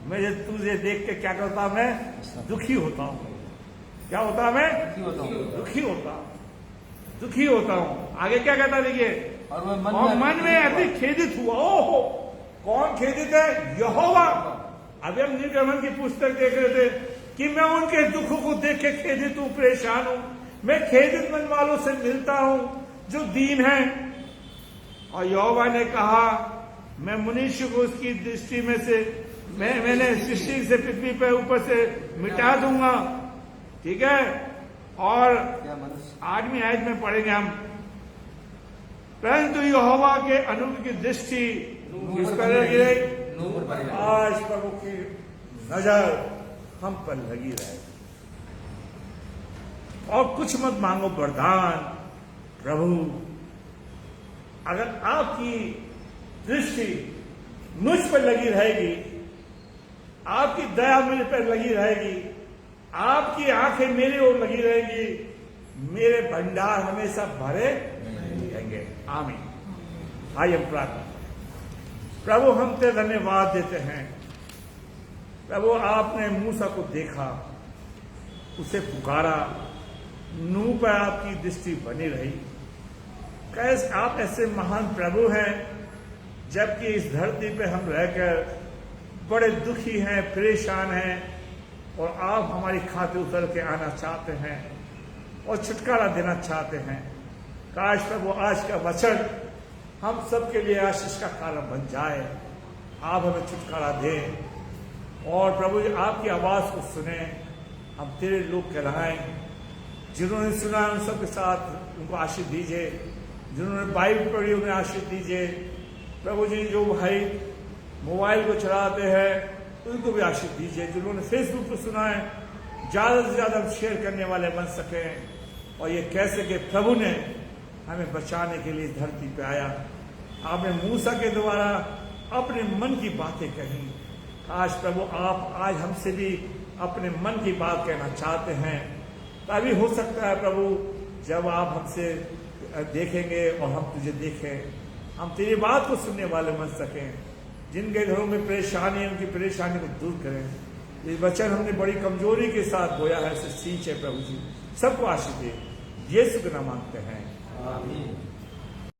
मुझे तुझे देख के क्या करता हूं, मैं दुखी होता हूं। क्या होता हूं मैं, दुखी होता हूं। आगे क्या कहता देखिए, और मन में अति खेदित हुआ। ओहो, कौन खेदित है, यहोवा। अभी हम निर्गमन की पुस्तक देख रहे थे कि मैं उनके दुखों को देख के खेदित हूं, परेशान हूं। मैं खेदित मन वालों से मिलता हूं जो दीन है। और यहोवा ने कहा, मैं मनुष्य को उसकी दृष्टि में से मैंने सृष्टि से पृथ्वी पे ऊपर से मिटा दूंगा। ठीक है, और 8वीं आयत में पढ़ेंगे हम, परंतु यहोवा के अनुग्रह की दृष्टि किस पर लगी रहेगी, आज प्रभु की नजर हम पर लगी रहेगी। और कुछ मत मांगो वरदान, प्रभु अगर आपकी दृष्टि मुझ पर लगी रहेगी, आपकी दया मेरे पर लगी रहेगी, आपकी आंखें मेरे ओर लगी रहेगी, मेरे भंडार हमेशा भरे रहेंगे। आमीन। आइए हम प्रार्थना। प्रभु हम तेरे धन्यवाद देते हैं। प्रभु आपने मूसा को देखा, उसे पुकारा, नूह पर आपकी दृष्टि बनी रही। कैसे आप ऐसे महान प्रभु हैं, जबकि इस धरती पे हम रहकर बड़े दुखी हैं, परेशान हैं, और आप हमारी खातिर उतर के आना चाहते हैं और छुटकारा देना चाहते हैं। काश प्रभु आज का वचन हम सबके लिए आशीष का कारण बन जाए। आप हमें छुटकारा दें और प्रभु जी आपकी आवाज को सुने, हम तेरे लोग कहलाएं। जिन्होंने सुना उन सबके साथ उनको आशीष दीजिए, जिन्होंने बाइबल पढ़ी उन्हें आशीष दीजिए। प्रभु जी जो भाई मोबाइल को चलाते हैं उनको भी आशीष दीजिए। जिन्होंने फेसबुक पर सुना है, ज्यादा से ज्यादा हम शेयर करने वाले बन सकें और ये कह सके प्रभु ने हमें बचाने के लिए धरती पे आया। आपने मूसा के द्वारा अपने मन की बातें कही। आज प्रभु आप आज हमसे भी अपने मन की बात कहना चाहते हैं। तभी हो सकता है प्रभु जब आप हमसे देखेंगे और हम तुझे देखें, हम तेरी बात को सुनने वाले बन सकें। जिनके घरों में परेशानी है उनकी परेशानी को दूर करें। ये वचन हमने बड़ी कमजोरी के साथ बोया है, इसे सींचे प्रभु जी, सबको आशीष दे। यीशु का नाम मांगते हैं, आमीन।